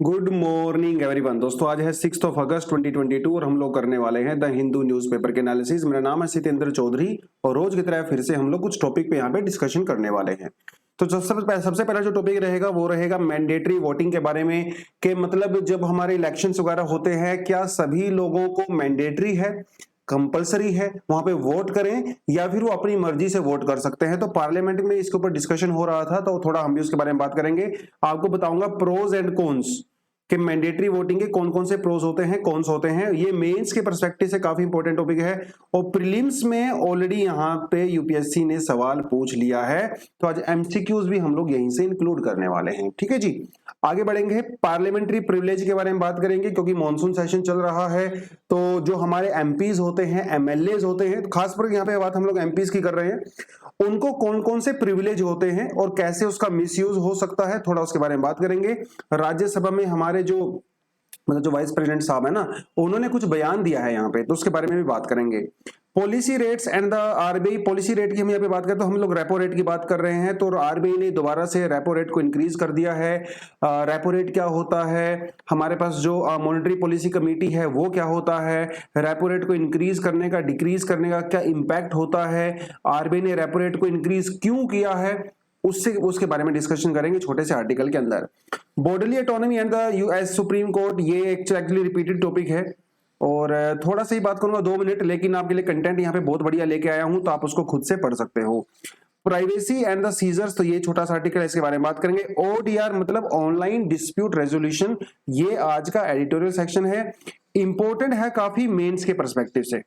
Good morning everyone. दोस्तों आज है 6 अगस्त 2022 और हम लोग करने वाले हैं द हिंदू न्यूज़पेपर के एनालिसिस। मेरा नाम है सितेंद्र चौधरी और रोज की तरह फिर से हम लोग कुछ टॉपिक पे यहाँ पे डिस्कशन करने वाले हैं। तो सबसे पहला जो टॉपिक रहेगा वो रहेगा मैंडेटरी वोटिंग के बारे में। कि मतलब जब हमारे इलेक्शंस वगैरह होते हैं क्या सभी लोगों को मैंडेटरी है, कंपलसरी है वहां पे वोट करें या फिर वो अपनी मर्जी से वोट कर सकते हैं। तो पार्लियामेंट में इसके ऊपर डिस्कशन हो रहा था तो थोड़ा हम भी उसके बारे में बात करेंगे। आपको बताऊंगा प्रोज एंड कॉन्स कि मैंडेटरी वोटिंग के कौन कौन से प्रोज होते हैं, कॉन्स होते हैं। ये मेंस के पर्सपेक्टिव से काफी इंपॉर्टेंट टॉपिक है और प्रीलिम्स में ऑलरेडी यहाँ पे यूपीएससी ने सवाल पूछ लिया है तो आज एमसीक्यूज भी हम लोग यहीं से इंक्लूड करने वाले हैं। ठीक है जी, आगे बढ़ेंगे। पार्लियामेंट्री प्रिविलेज के बारे में बात करेंगे क्योंकि मॉनसून सेशन चल रहा है। तो जो हमारे एमपीज होते हैं, एमएलएज होते हैं, खासकर यहाँ पे बात हम लोग एमपीज की कर रहे हैं, उनको कौन कौन से प्रिविलेज होते हैं और कैसे उसका मिसयूज हो सकता है, थोड़ा उसके बारे में बात करेंगे। राज्यसभा में हमारे जो वाइस प्रेसिडेंट साहब है ना, उन्होंने कुछ बयान दिया है यहाँ पे, तो उसके बारे में भी बात करेंगे। Policy rates and the RBI policy rate की हम यहाँ पे बात करें तो हम लोग रेपो रेट की बात कर रहे हैं। तो आरबीआई ने दोबारा से रेपो रेट को इंक्रीज कर दिया है। रेपो रेट क्या होता है, हमारे पास जो मॉनेटरी पॉलिसी कमेटी है वो क्या होता है, रेपो रेट को इंक्रीज करने का डिक्रीज करने का क्या इंपैक्ट होता है, आरबीआई ने रेपो रेट को इंक्रीज क्यों किया है, उसके बारे में डिस्कशन करेंगे छोटे से आर्टिकल के अंदर। Bodily autonomy and the US supreme court, ये एक्चुअली रिपीटेड टॉपिक है और थोड़ा सा ही बात करूंगा 2 मिनट, लेकिन आपके लिए कंटेंट यहाँ पे बहुत बढ़िया लेके आया हूं तो आप उसको खुद से पढ़ सकते हो। प्राइवेसी एंड द सीजर्स, तो ये छोटा सा आर्टिकल है, इसके बारे में बात करेंगे। ओडीआर मतलब ऑनलाइन डिस्प्यूट रेजोल्यूशन, ये आज का एडिटोरियल सेक्शन है, इंपॉर्टेंट है काफी मेंस के पर्सपेक्टिव से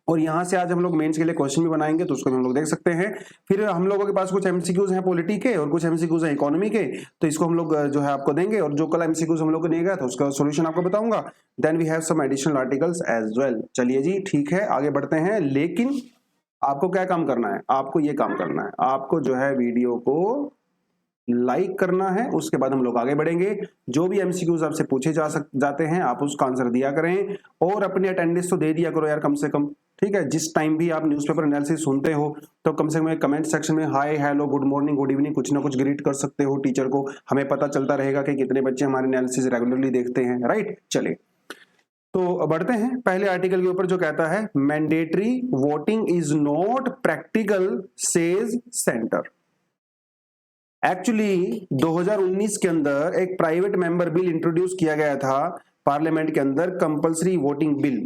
और यहां से आज हम लोग मेंस के लिए क्वेश्चन भी बनाएंगे तो उसको हम लोग देख सकते हैं। फिर हम लोगों के पास कुछ एमसीक्यूज हैं पॉलिटी के और कुछ एमसीक्यूज हैं इकोनॉमी के, तो इसको हम लोग जो है आपको देंगे और जो कल एमसीक्यूज हम लोग को नहीं गया तो उसका सॉल्यूशन आपको बताऊंगा। Then we have some additional articles as well. चलिए जी ठीक है, आगे बढ़ते हैं। लेकिन आपको क्या काम करना है, आपको ये काम करना है, आपको जो है वीडियो को लाइक करना है, उसके बाद हम लोग आगे बढ़ेंगे। जो भी एमसीक्यूज आपसे पूछे जाते हैं आप उसका आंसर दिया करें और अपनी अटेंडेंस तो दे दिया करो यार कम से कम। ठीक है, जिस टाइम भी आप न्यूज़पेपर एनालिसिस सुनते हो तो कम से कम कमेंट सेक्शन में hi, hello, good morning, good evening कुछ ना कुछ ग्रीट कर सकते हो टीचर को, हमें पता चलता रहेगा कि कितने बच्चे हमारे एनालिसिस रेगुलरली देखते हैं। राइट, चलिए तो बढ़ते हैं पहले आर्टिकल के ऊपर जो कहता है mandatory voting is not practical says centre. Actually 2019 के अंदर एक प्राइवेट मेंबर बिल इंट्रोड्यूस किया गया था पार्लियामेंट के अंदर, कंपलसरी वोटिंग बिल।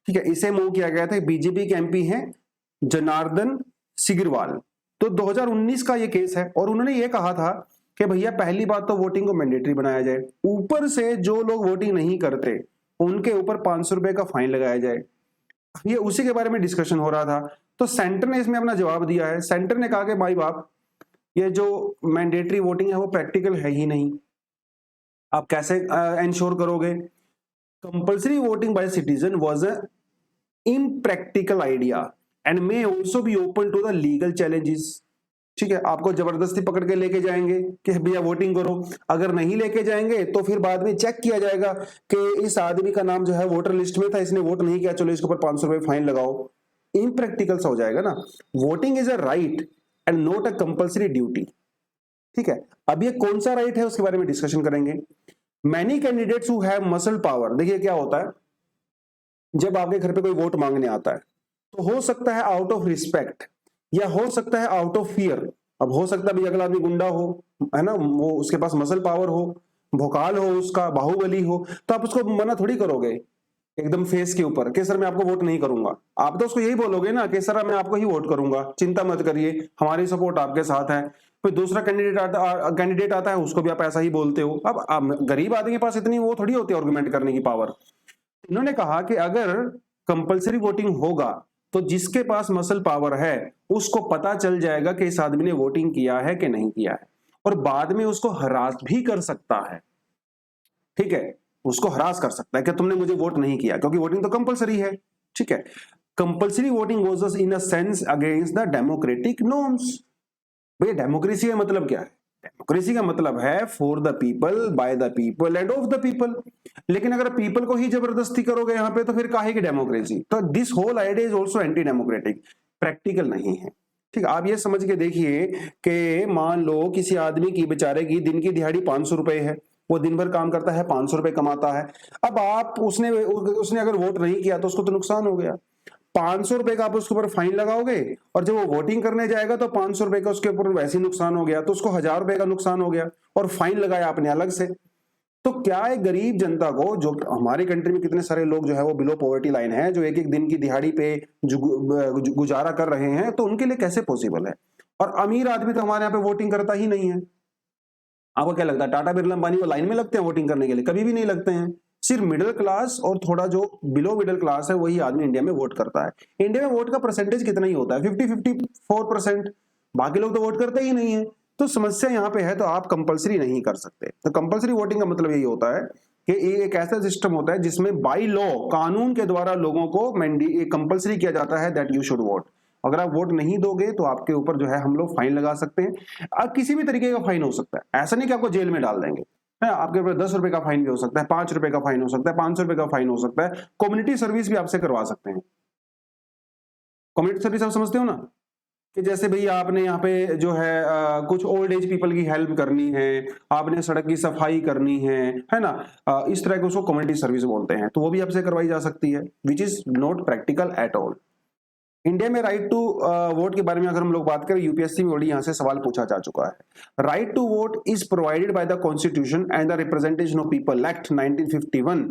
ठीक है, इसे मूव किया गया था, बीजेपी के एमपी हैं जनार्दन सिग्रीवाल। तो 2019 का ये केस है और उन्होंने ये कहा था कि भैया पहली बात तो वोटिंग को मैंडेटरी बनाया जाए, ऊपर से जो लोग वोटिंग नहीं करते उनके ऊपर 500 रुपए का फाइन लगाया जाए। ये उसी के बारे में डिस्कशन हो रहा था। तो सेंटर ने इसमें अपना जवाब दिया है। सेंटर ने कहा कि भाई बाप, ये जो मैंडेटरी वोटिंग है वो प्रैक्टिकल है ही नहीं, आप कैसे इंश्योर करोगे। Compulsory voting by citizen was a impractical idea and may also be open to the legal challenges. ठीक है, आपको जबरदस्ती पकड़ के लेके जाएंगे कि भैया वोटिंग करो, अगर नहीं लेके जाएंगे तो फिर बाद में चेक किया जाएगा कि इस आदमी का नाम जो है वोटर लिस्ट में था, इसने वोट नहीं किया, चलो इसके ऊपर 500 रुपए फाइन लगाओ। इम्प्रैक्टिकल सा हो जाएगा ना। Voting is a right and not a compulsory duty. ठीक है, अब ये कौन सा राइट है उसके बारे में डिस्कशन करेंगे। Many candidates who have muscle power, देखिए क्या होता है जब आपके घर पे कोई वोट मांगने आता है तो हो सकता है आउट ऑफ रिस्पेक्ट या हो सकता है आउट ऑफ फियर। अब हो सकता है भाई अगला आदमी गुंडा हो, है ना, वो उसके पास मसल पावर हो, भोकाल हो, उसका बाहुबली हो, तो आप उसको मना थोड़ी करोगे एकदम फेस के ऊपर कि सर मैं आपको वोट नहीं करूंगा। आप तो उसको यही बोलोगे ना कि सर मैं आपको ही वोट करूंगा, चिंता मत करिए, हमारी सपोर्ट आपके साथ है। फिर दूसरा कैंडिडेट आता है, उसको भी आप ऐसा ही बोलते हो। अब गरीब आदमी के पास इतनी वो थोड़ी होती है आर्गुमेंट करने की पावर। इन्होंने कहा कि अगर कंपलसरी वोटिंग होगा तो जिसके पास मसल पावर है उसको पता चल जाएगा कि इस आदमी ने वोटिंग किया है कि नहीं किया है और बाद में उसको हरास भी कर सकता है। ठीक है, उसको हरास कर सकता है कि तुमने मुझे वोट नहीं किया, क्योंकि वोटिंग तो कंपलसरी है। ठीक है, compulsory voting goes in a sense against the democratic norms. भैया डेमोक्रेसी का मतलब क्या है, डेमोक्रेसी का मतलब है for the people, by the people end of the people. लेकिन अगर पीपल को ही जबरदस्ती करोगे यहाँ पे तो फिर काहे की डेमोक्रेसी। तो this whole idea is also anti democratic, practical नहीं है। ठीक है, आप ये समझ के देखिए कि मान लो किसी आदमी की बेचारे की दिन की दिहाड़ी 500 रुपए है वो दिन भर काम करता है, 500 रुपए कमाता है। अब आप उसने अगर वोट नहीं किया तो उसको तो नुकसान हो गया। 500 रुपए का आप उसके ऊपर फाइन लगाओगे और जब वो वोटिंग करने जाएगा तो 500 रुपए का उसके ऊपर वैसे ही नुकसान हो गया, तो उसको 1000 रुपए का नुकसान हो गया और फाइन लगाया आपने अलग से। तो क्या एक गरीब जनता को, जो हमारी कंट्री में कितने सारे लोग जो है वो बिलो पॉवर्टी लाइन है, जो एक एक दिन की दिहाड़ी पे गुजारा कर रहे हैं, तो उनके लिए कैसे पॉसिबल है? और अमीर आदमी तो हमारे यहाँ पे वोटिंग करता ही नहीं है। आपको क्या लगता है टाटा बिरला अंबानी वो लाइन में लगते हैं वोटिंग करने के लिए? कभी भी नहीं लगते हैं। सिर्फ मिडिल क्लास और थोड़ा जो बिलो मिडिल क्लास है वही आदमी इंडिया में वोट करता है। इंडिया में वोट का परसेंटेज कितना ही होता है? 50-54%। बाकी लोग तो वोट करते ही नहीं है। तो समस्या यहाँ पे है, तो आप कंपलसरी नहीं कर सकते। तो कंपलसरी वोटिंग का मतलब यही होता है कि ये एक ऐसा सिस्टम होता है जिसमें बाई लॉ, कानून के द्वारा लोगों को कंपलसरी किया जाता है दैट यू शुड वोट। अगर आप वोट नहीं दोगे तो आपके ऊपर जो है हम लोग फाइन लगा सकते हैं। अब किसी भी तरीके का फाइन हो सकता है, ऐसा नहीं कि आपको जेल में डाल देंगे। है, आपके ऊपर 10 रुपए का फाइन भी हो सकता है, 5 रुपए का फाइन हो सकता है, 500 रुपए का फाइन हो सकता है। कम्युनिटी सर्विस भी आपसे करवा सकते हैं। कम्युनिटी सर्विस आप समझते हो ना, कि जैसे भैया आपने यहाँ पे जो है कुछ ओल्ड एज पीपल की हेल्प करनी है, आपने सड़क की सफाई करनी है ना, इस तरह के उसको कम्युनिटी सर्विस बोलते हैं। तो वो भी आपसे करवाई जा सकती है, which is not practical at all. India में राइट टू वोट के बारे में अगर हम लोग बात करें, यूपीएससी में ऑलरेडी यहां से सवाल पूछा जा चुका है। Right to vote is provided by the constitution and the representation of people act 1951,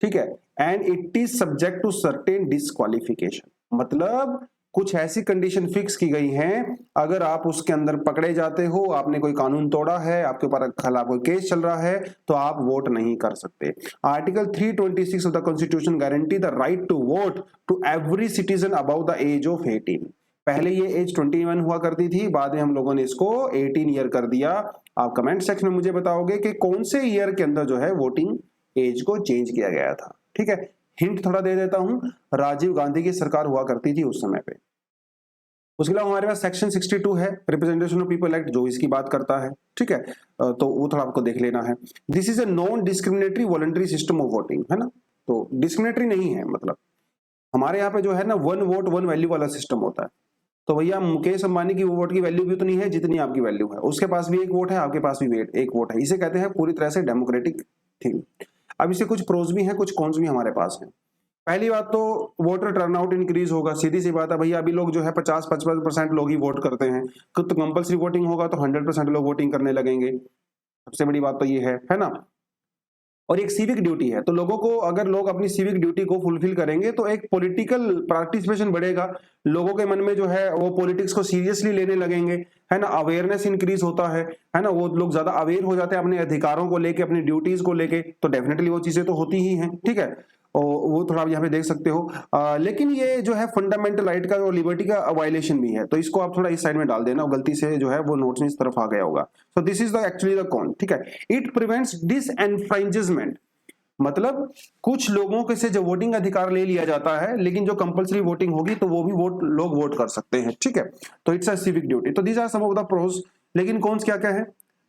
ठीक है, and it is subject to certain disqualification. मतलब कुछ ऐसी कंडीशन फिक्स की गई हैं, अगर आप उसके अंदर पकड़े जाते हो, आपने कोई कानून तोड़ा है, आपके ऊपर खिलाफ कोई केस चल रहा है, तो आप वोट नहीं कर सकते। Article 326 of the constitution guarantee the right to vote to every citizen above the age of 18। पहले ये एज 21 हुआ करती थी, बाद में हम लोगों ने इसको 18 ईयर कर दिया। आप कमेंट सेक्शन में मुझे बताओगे कि कौन से ईयर के अंदर जो है वोटिंग एज को चेंज किया गया था। ठीक है, हिंट थोड़ा दे देता हूं, राजीव गांधी की सरकार हुआ करती थी उस समय पे। उसके अलावा हमारे पास सेक्शन 62 है, रिप्रेजेंटेशन ऑफ पीपल एक्ट, जो इसकी बात करता है। ठीक है, तो वो थोड़ा आपको देख लेना है। This is a non discriminatory voluntary system of voting, है ना, तो डिस्क्रिमिनेटरी नहीं है। मतलब हमारे यहाँ पे जो है ना 1 वोट 1 वैल्यू वाला सिस्टम होता है। तो भैया मुकेश अंबानी की वोट की वैल्यू भी उतनी है जितनी आपकी वैल्यू है, उसके पास भी एक वोट है, आपके पास भी एक वोट है। इसे कहते हैं पूरी तरह से डेमोक्रेटिक थिंग। अब इससे कुछ प्रोज भी हैं, कुछ कॉन्स भी हमारे पास हैं। पहली बात तो वोटर टर्नआउट इंक्रीज होगा, सीधी सी बात है भैया। अभी लोग जो है 50-55% लोग ही वोट करते हैं, तो कंपलसरी वोटिंग होगा तो 100% लोग वोटिंग करने लगेंगे। सबसे बड़ी बात तो ये है ना। और एक सिविक ड्यूटी है, तो लोगों को, अगर लोग अपनी सिविक ड्यूटी को फुलफिल करेंगे तो एक पॉलिटिकल पार्टिसिपेशन बढ़ेगा, लोगों के मन में जो है वो पॉलिटिक्स को सीरियसली लेने लगेंगे, है ना। अवेयरनेस इंक्रीज होता है ना, वो लोग ज्यादा अवेयर हो जाते हैं अपने अधिकारों को लेके, अपनी ड्यूटीज को लेके, तो डेफिनेटली वो चीजें तो होती ही हैं। ठीक है, और वो थोड़ा आप यहाँ पे देख सकते हो। लेकिन ये जो है फंडामेंटल राइट का और लिबर्टी का वायलेशन भी है, तो इसको आप थोड़ा इस साइड में डाल देना, गलती से जो है वो नोट्स में इस तरफ आ गया होगा। So this is the actually the con. ठीक है, इट प्रिवेंट्स डिसएनफ्रेंचिजमेंट, मतलब कुछ लोगों के से जो वोटिंग अधिकार ले लिया जाता है, लेकिन जो कंपलसरी वोटिंग होगी तो वो भी लोग वोट कर सकते हैं। ठीक है, तो इट्स अ सिविक ड्यूटी। तो these are some of the pros. लेकिन कॉन्स क्या क्या है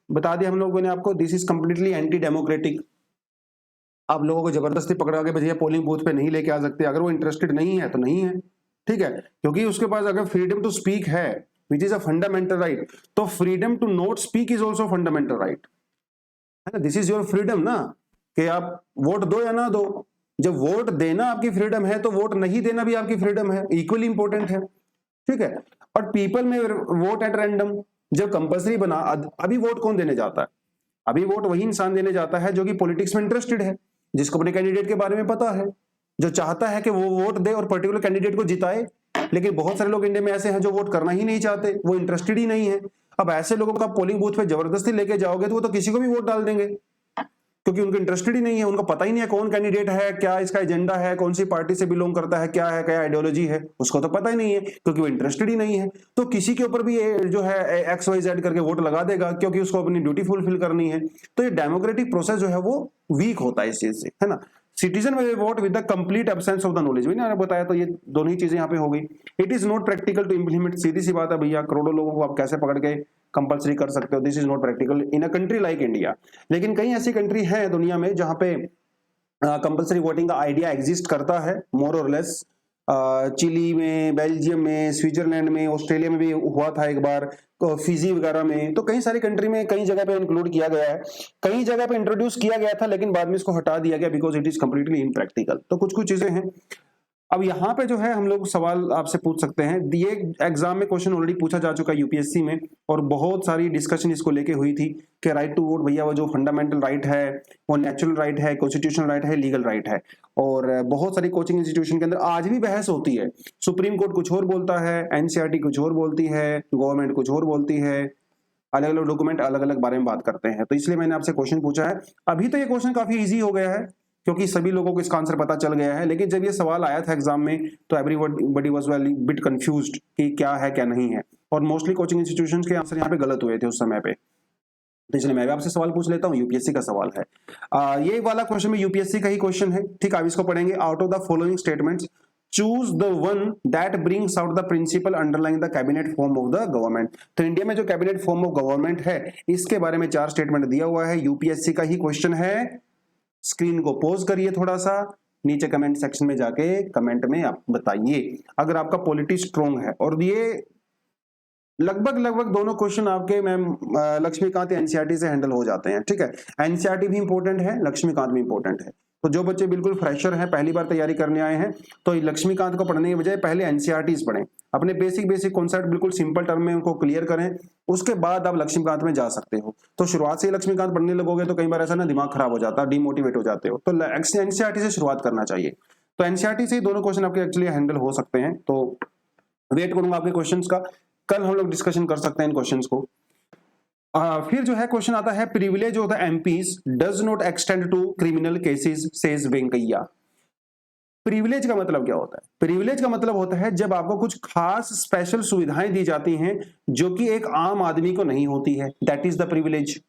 बता दिया हम लोगों ने आपको। This is completely anti democratic. आप लोगों को जबरदस्ती पकड़ा के भैया पोलिंग बूथ पे नहीं लेके आ सकते, अगर वो इंटरेस्टेड नहीं है तो नहीं है। ठीक है, क्योंकि उसके पास अगर फ्रीडम टू स्पीक है which is a fundamental right, तो freedom to not speak is also fundamental right, है ना। दिस इज योर फ्रीडम ना, कि आप वोट दो या ना दो। जब वोट देना आपकी फ्रीडम है तो वोट नहीं देना भी आपकी फ्रीडम है, इक्वली इंपॉर्टेंट है। ठीक है, और पीपल में वोट एट रैंडम जब कंपल्सरी बना, अभी वोट कौन देने जाता है? अभी वोट वही इंसान देने जाता है जो कि पॉलिटिक्स में इंटरेस्टेड है, जिसको अपने कैंडिडेट के बारे में पता है, जो चाहता है कि वो वोट दे और पर्टिकुलर कैंडिडेट को जिताए। लेकिन बहुत सारे लोग इंडिया में ऐसे हैं जो वोट करना ही नहीं चाहते, वो इंटरेस्टेड ही नहीं है। अब ऐसे लोगों को पोलिंग बूथ पे जबरदस्ती लेके जाओगे तो वो तो किसी को भी वोट डाल देंगे, क्योंकि उनको इंटरेस्टेड ही नहीं है, उनको पता ही नहीं है कौन कैंडिडेट है, क्या इसका एजेंडा है, कौन सी पार्टी से बिलोंग करता है, क्या है, क्या आइडियोलॉजी है, उसको तो पता ही नहीं है, क्योंकि वो इंटरेस्टेड ही नहीं है। तो किसी के ऊपर भी जो है XYZ करके वोट लगा देगा, क्योंकि उसको अपनी ड्यूटी फुलफिल करनी है। तो ये डेमोक्रेटिक प्रोसेस जो है वो वीक होता है इस चीज से, है ना। Citizen will vote with the complete absence of the knowledge, मैंने बताया, तो ये दोनों ही चीजें यहाँ पे हो गई। It is not practical to implement, सीधी सी बात है भैया, करोड़ों लोगों को आप कैसे पकड़ के कंपलसरी कर सकते हो? This is not practical in a country like India. लेकिन कई ऐसी कंट्री है दुनिया में जहां पे कंपलसरी वोटिंग का आइडिया एग्जिस्ट करता है, मोर और लेस। चिली में, बेल्जियम में, स्विट्जरलैंड में, ऑस्ट्रेलिया में भी हुआ था एक बार, फिजी वगैरह में, तो कई सारी कंट्री में कई जगह पे इंक्लूड किया गया है, कई जगह पे इंट्रोड्यूस किया गया था, लेकिन बाद में इसको हटा दिया गया बिकॉज इट इज कंप्लीटली इनप्रैक्टिकल। तो कुछ कुछ चीजें हैं। अब यहाँ पे जो है हम लोग सवाल आपसे पूछ सकते हैं, ये एग्जाम में क्वेश्चन ऑलरेडी पूछा जा चुका है यूपीएससी में, और बहुत सारी डिस्कशन इसको लेके हुई थी कि राइट टू वोट भैया वो जो फंडामेंटल राइट है, वो नेचुरल राइट है, कॉन्स्टिट्यूशनल राइट है, लीगल राइट है। और बहुत सारी कोचिंग इंस्टीट्यूशन के अंदर आज भी बहस होती है, सुप्रीम कोर्ट कुछ और बोलता है, एनसीईआरटी कुछ और बोलती है, गवर्नमेंट कुछ और बोलती है, अलग अलग डॉक्यूमेंट अलग अलग बारे में बात करते हैं। तो इसलिए मैंने आपसे क्वेश्चन पूछा है। अभी तो ये क्वेश्चन काफी इजी हो गया है क्योंकि सभी लोगों को इसका आंसर पता चल गया है, लेकिन जब ये सवाल आया था एग्जाम में तो everybody was very bit confused कि क्या है क्या नहीं है, और मोस्टली कोचिंग इंस्टीट्यूशंस के आंसर यहाँ पे गलत हुए थे उस समय पे। तो इसलिए मैं भी आपसे सवाल पूछ लेता हूँ, यूपीएससी का सवाल है। ये वाला क्वेश्चन में यूपीएससी का ही क्वेश्चन है, ठीक है। आप इसको पढ़ेंगे, out of the following statements choose the one that brings out the principle underlying the cabinet form of the government. तो इंडिया में जो कैबिनेट फॉर्म ऑफ गवर्नमेंट है इसके बारे में 4 स्टेटमेंट दिया हुआ है, यूपीएससी का ही क्वेश्चन है। स्क्रीन को पॉज करिए थोड़ा सा, नीचे कमेंट सेक्शन में जाके कमेंट में आप बताइए अगर आपका पॉलिटी स्ट्रॉन्ग है। और ये लगभग दोनों क्वेश्चन आपके मैम लक्ष्मीकांत एनसीईआरटी से हैंडल हो जाते हैं, ठीक है। एनसीईआरटी भी इंपॉर्टेंट है, लक्ष्मीकांत भी इंपॉर्टेंट है। तो जो बच्चे बिल्कुल फ्रेशर हैं, पहली बार तैयारी करने आए हैं, तो लक्ष्मीकांत को पढ़ने के बजाय पहले एनसीईआरटीज पढ़ें, अपने बेसिक कॉन्सेप्ट बिल्कुल सिंपल टर्म में उनको क्लियर करें, उसके बाद आप लक्ष्मीकांत में जा सकते हो। तो शुरुआत से ही लक्ष्मीकांत पढ़ने लगोगे तो कई बार ऐसा ना दिमाग खराब हो जाता है, डिमोटिवेट हो जाते हो। तो एनसीईआरटी से शुरुआत करना चाहिए। तो एनसीईआरटी से ही दोनों क्वेश्चन आपके एक्चुअली हैंडल हो सकते हैं। तो वेट करूंगा आपके क्वेश्चन का, कल हम लोग डिस्कशन कर सकते हैं इन क्वेश्चंस को। फिर जो है क्वेश्चन आता है, privilege of the MPs does not extend to criminal cases says Venkaiah. Privilege का मतलब क्या होता है? प्रिविलेज का मतलब होता है जब आपको कुछ खास स्पेशल सुविधाएं दी जाती हैं जो कि एक आम आदमी को नहीं होती है, दैट इज द प्रिविलेज,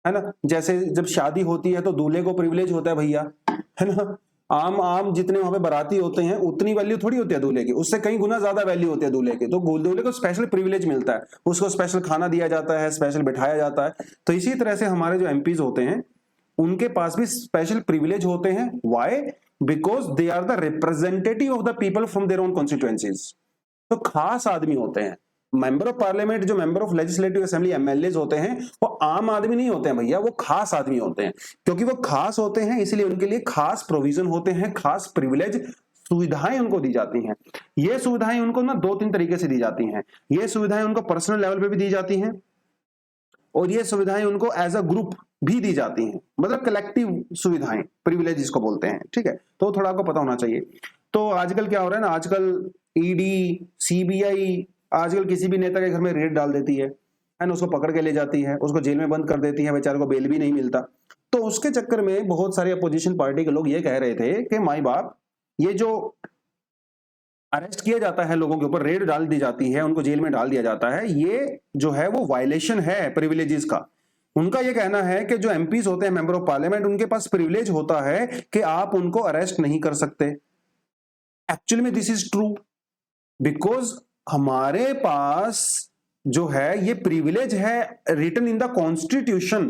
है ना। जैसे जब शादी होती है तो दूल्हे को प्रिविलेज होता है भैया, है ना। आम जितने वहां पे बाराती होते हैं उतनी वैल्यू थोड़ी होती है दूल्हे की, उससे कई गुना ज्यादा वैल्यू होती है दूल्हे की। तो दूल्हे को स्पेशल प्रिविलेज मिलता है, उसको स्पेशल खाना दिया जाता है, स्पेशल बिठाया जाता है। तो इसी तरह से हमारे जो एमपीज होते हैं उनके पास भी स्पेशल प्रिविलेज होते हैं। Why? Because they are the representative of the people from their own constituencies. तो खास आदमी होते हैं। मेंबर ऑफ पार्लियामेंट, जो member of legislative assembly MLA होते हैं, वो आम आदमी नहीं होते हैं भैया, वो खास आदमी होते हैं। क्योंकि वो खास होते हैं इसलिए उनके लिए खास प्रोविजन होते हैं, खास प्रिविलेज सुविधाएं उनको दी जाती हैं। ये सुविधाएं उनको ना 2-3 तरीके से दी जाती हैं। ये सुविधाएं उनको पर्सनल लेवल पे भी दी जाती हैं, और ये सुविधाएं उनको एज अ ग्रुप भी दी जाती हैं, मतलब कलेक्टिव सुविधाएं, प्रिविलेज जिसको बोलते हैं, ठीक है। तो थोड़ा आपको पता होना चाहिए। तो आजकल क्या हो रहा है ना, आजकल ईडी, सीबीआई आजकल किसी भी नेता के घर में रेड डाल देती है ना, उसको पकड़ के ले जाती है, उसको जेल में बंद कर देती है, बेचारे को बेल भी नहीं मिलता। तो उसके चक्कर में बहुत सारे अपोजिशन पार्टी के लोग ये कह रहे थे कि माई बाप, ये जो अरेस्ट किया जाता है लोगों के ऊपर, रेड डाल दी जाती है, उनको जेल में डाल दिया जाता है, ये जो है वो वायलेशन है प्रिविलेजेस का। उनका ये कहना है कि जो एमपीज होते हैं, मेंबर ऑफ पार्लियामेंट, उनके पास प्रिविलेज होता है कि आप उनको अरेस्ट नहीं कर सकते। एक्चुअली में दिस इज ट्रू, बिकॉज हमारे पास जो है ये प्रिविलेज है रिटन इन द कॉन्स्टिट्यूशन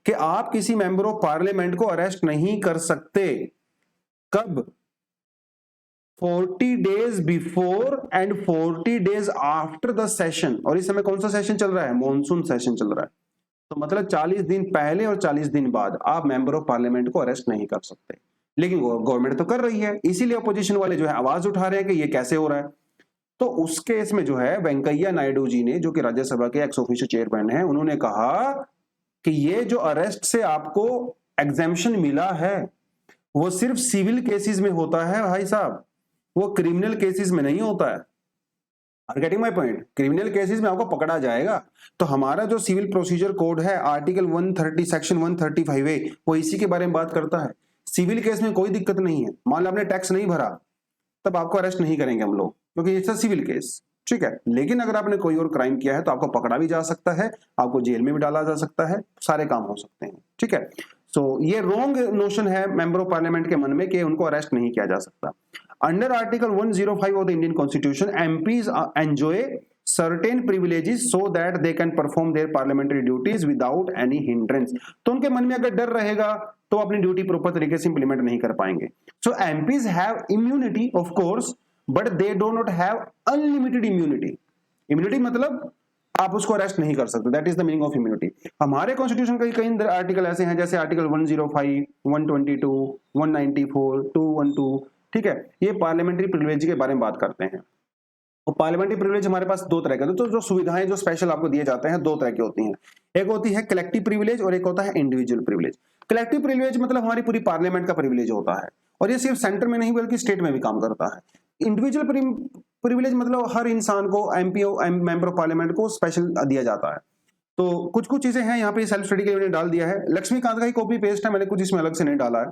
कि आप किसी मेंबर ऑफ पार्लियामेंट को अरेस्ट नहीं कर सकते। कब? 40 days before and 40 days after the session. और इस समय कौन सा सेशन चल रहा है? मॉनसून सेशन चल रहा है। तो मतलब 40 दिन पहले और 40 दिन बाद आप मेंबर ऑफ पार्लियामेंट को अरेस्ट नहीं कर सकते। लेकिन गवर्नमेंट तो कर रही है, इसीलिए अपोजिशन वाले जो है आवाज उठा रहे हैं कि ये कैसे हो रहा है। तो उस केस में जो है वेंकैया नायडू जी ने, जो कि राज्यसभा के एक्स ऑफिशियो चेयरमैन हैं, उन्होंने कहा कि ये जो अरेस्ट से आपको एग्जेम्पशन मिला है वो सिर्फ सिविल केसेस में होता है भाई साहब, वो क्रिमिनल केसेस में नहीं होता है। Are getting my point? Criminal cases में आपको पकड़ा जाएगा। तो हमारा जो सिविल प्रोसीजर कोड है, आर्टिकल 130 सेक्शन 135A, वो इसी के बारे में बात करता है। सिविल केस में कोई दिक्कत नहीं है। मान लो आपने टैक्स नहीं भरा, तब आपको अरेस्ट नहीं करेंगे हम लोग, क्योंकि इट्स अ सिविल केस, ठीक है। लेकिन अगर आपने कोई और क्राइम किया है तो आपको पकड़ा भी जा सकता है, आपको जेल में भी डाला जा सकता है, सारे काम हो सकते हैं, ठीक है। सो ये रॉन्ग नोशन है मेंबर ऑफ पार्लियामेंट के मन में कि उनको अरेस्ट नहीं किया जा सकता। Under article 105 of the Indian constitution, MPs enjoy certain privileges so that they can perform their parliamentary duties without any hindrance। तो उनके मन में अगर डर रहेगा तो अपनी ड्यूटी प्रॉपर तरीके से इंप्लीमेंट नहीं कर पाएंगे। So MPs have immunity of course, but they do not have unlimited immunity. Immunity मतलब आप उसको अरेस्ट नहीं कर सकते, that is the meaning of immunity. हमारे कॉन्स्टिट्यूशन के कई आर्टिकल ऐसे हैं, जैसे आर्टिकल 105, 122, 194, 212, ठीक है, ये पार्लियामेंट्री प्रिविलेज के बारे में बात करते हैं। और पार्लियामेंट्री प्रिविलेज हमारे पास दो तरह के, तो जो सुविधाएं जो स्पेशल आपको दिए जाते हैं दो तरह की होती हैं, एक होती है कलेक्टिव प्रिविलेज और एक होता है इंडिविजुअल प्रिविलेज। कलेक्टिव प्रिविलेज मतलब हमारी पूरी पार्लियामेंट का प्रिविलेज होता है, और ये सिर्फ सेंटर में नहीं बल्कि स्टेट में भी काम करता है। इंडिविजुअल प्रिविलेज मतलब हर इंसान को, एमपी मेंबर ऑफ पार्लियामेंट को स्पेशल दिया जाता है। तो कुछ कुछ चीजें हैं यहाँ पे सेल्फ स्टडी के लिए मैंने डाल दिया है, लक्ष्मीकांत का ही कॉपी पेस्ट है, मैंने कुछ इसमें अलग से नहीं डाला है।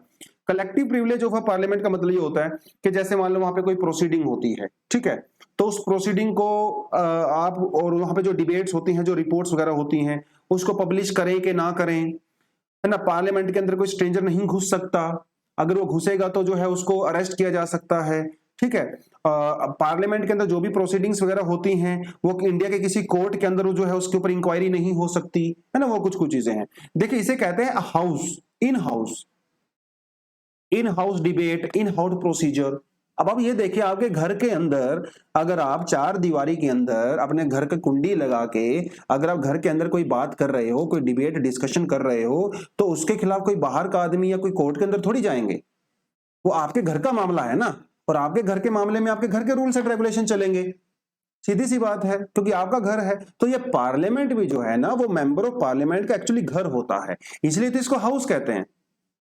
कलेक्टिव प्रिविलेज ऑफ पार्लियामेंट का मतलब ये होता है कि जैसे मान लो वहां पे कोई प्रोसीडिंग होती है, ठीक है, तो उस प्रोसीडिंग को आप, और वहां पे जो डिबेट्स होती हैं, जो रिपोर्ट्स वगैरह होती हैं, उसको पब्लिश करें कि ना करें, है ना। पार्लियामेंट के अंदर कोई स्ट्रेंजर नहीं घुस सकता, अगर वो घुसेगा तो जो है उसको अरेस्ट किया जा सकता है, ठीक है। पार्लियामेंट के अंदर जो भी प्रोसीडिंग्स वगैरह होती हैं वो इंडिया के किसी कोर्ट के अंदर जो है उसके ऊपर इंक्वायरी नहीं हो सकती, है ना, वो कुछ कुछ चीजें हैं। देखिए इसे कहते हैं house, in house debate, in house procedure. अब आप ये देखिए, आपके घर के अंदर अगर आप चार दीवारी के अंदर अपने घर का कुंडी लगा के अगर आप घर के अंदर कोई बात कर रहे हो, कोई डिबेट डिस्कशन कर रहे हो, तो उसके खिलाफ कोई बाहर का आदमी या कोई कोर्ट के अंदर थोड़ी जाएंगे, वो आपके घर का मामला है ना, और आपके घर के मामले में आपके घर के रूल्स एंड रेगुलेशन चलेंगे, सीधी सी बात है, क्योंकि आपका घर है। तो ये पार्लियामेंट भी जो है ना, वो मेंबर ऑफ पार्लियामेंट का एक्चुअली घर होता है, इसलिए तो इसको हाउस कहते हैं।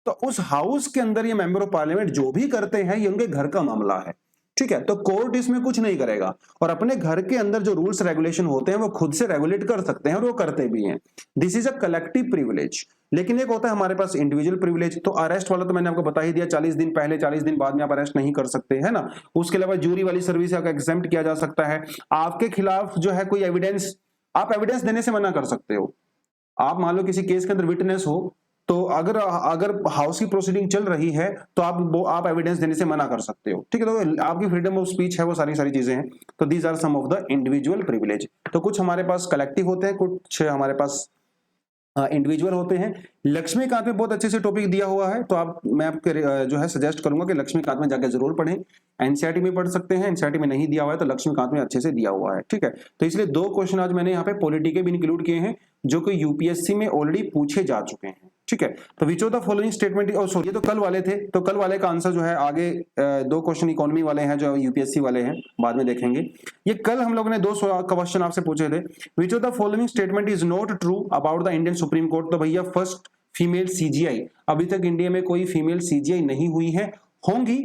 तो उस हाउस के अंदर ये मेंबर ऑफ पार्लियामेंट जो भी करते हैं ये उनके घर का मामला है, ठीक है। तो कोर्ट इसमें कुछ नहीं करेगा, और अपने घर के अंदर जो रूल्स रेगुलेशन होते हैं वो खुद से रेगुलेट कर सकते हैं, और वो करते भी हैं। This is a collective privilege. लेकिन एक होता है हमारे पास इंडिविजुअल प्रिविलेज। तो अरेस्ट वाला तो मैंने आपको बता ही दिया, 40 दिन पहले 40 दिन बाद में आप अरेस्ट नहीं कर सकते, है ना। उसके अलावा जूरी वाली सर्विस आपका एग्जेम्प्ट किया जा सकता है। आपके खिलाफ जो है कोई एविडेंस, आप एविडेंस देने से मना कर सकते हो। आप मान लो किसी केस के अंदर विटनेस हो, तो अगर हाउस की प्रोसीडिंग चल रही है तो आप एविडेंस देने से मना कर सकते हो, ठीक है। तो आपकी फ्रीडम ऑफ स्पीच है, वो सारी सारी चीजें हैं। तो these are some of the individual privilege. तो कुछ हमारे पास कलेक्टिव होते हैं, कुछ हमारे पास इंडिविजुअल होते हैं। लक्ष्मीकांत में बहुत अच्छे से टॉपिक दिया हुआ है, तो मैं आपके जो है सजेस्ट करूंगा कि लक्ष्मीकांत में जाकर जरूर पढ़ें। एनसीईआरटी में पढ़ सकते हैं, एनसीईआरटी में नहीं दिया हुआ है तो लक्ष्मीकांत में अच्छे से दिया हुआ है, ठीक है। तो इसलिए दो क्वेश्चन आज मैंने यहाँ पे पॉलिटी के भी इंक्लूड किए हैं, जो कि यूपीएससी में ऑलरेडी पूछे जा चुके हैं, ठीक है। तो which of the following statement, और सॉरी ये तो कल वाले थे, तो कल वाले का आंसर जो है आगे दो क्वेश्चन इकोनॉमी वाले हैं जो यूपीएससी वाले हैं, बाद में देखेंगे। ये कल हम लोगों ने दो क्वेश्चन आपसे पूछे थे। Which of the following statement is not true about the Indian supreme court. तो भैया फर्स्ट फीमेल सीजीआई, अभी तक इंडिया में कोई फीमेल सीजीआई नहीं हुई है, होंगी,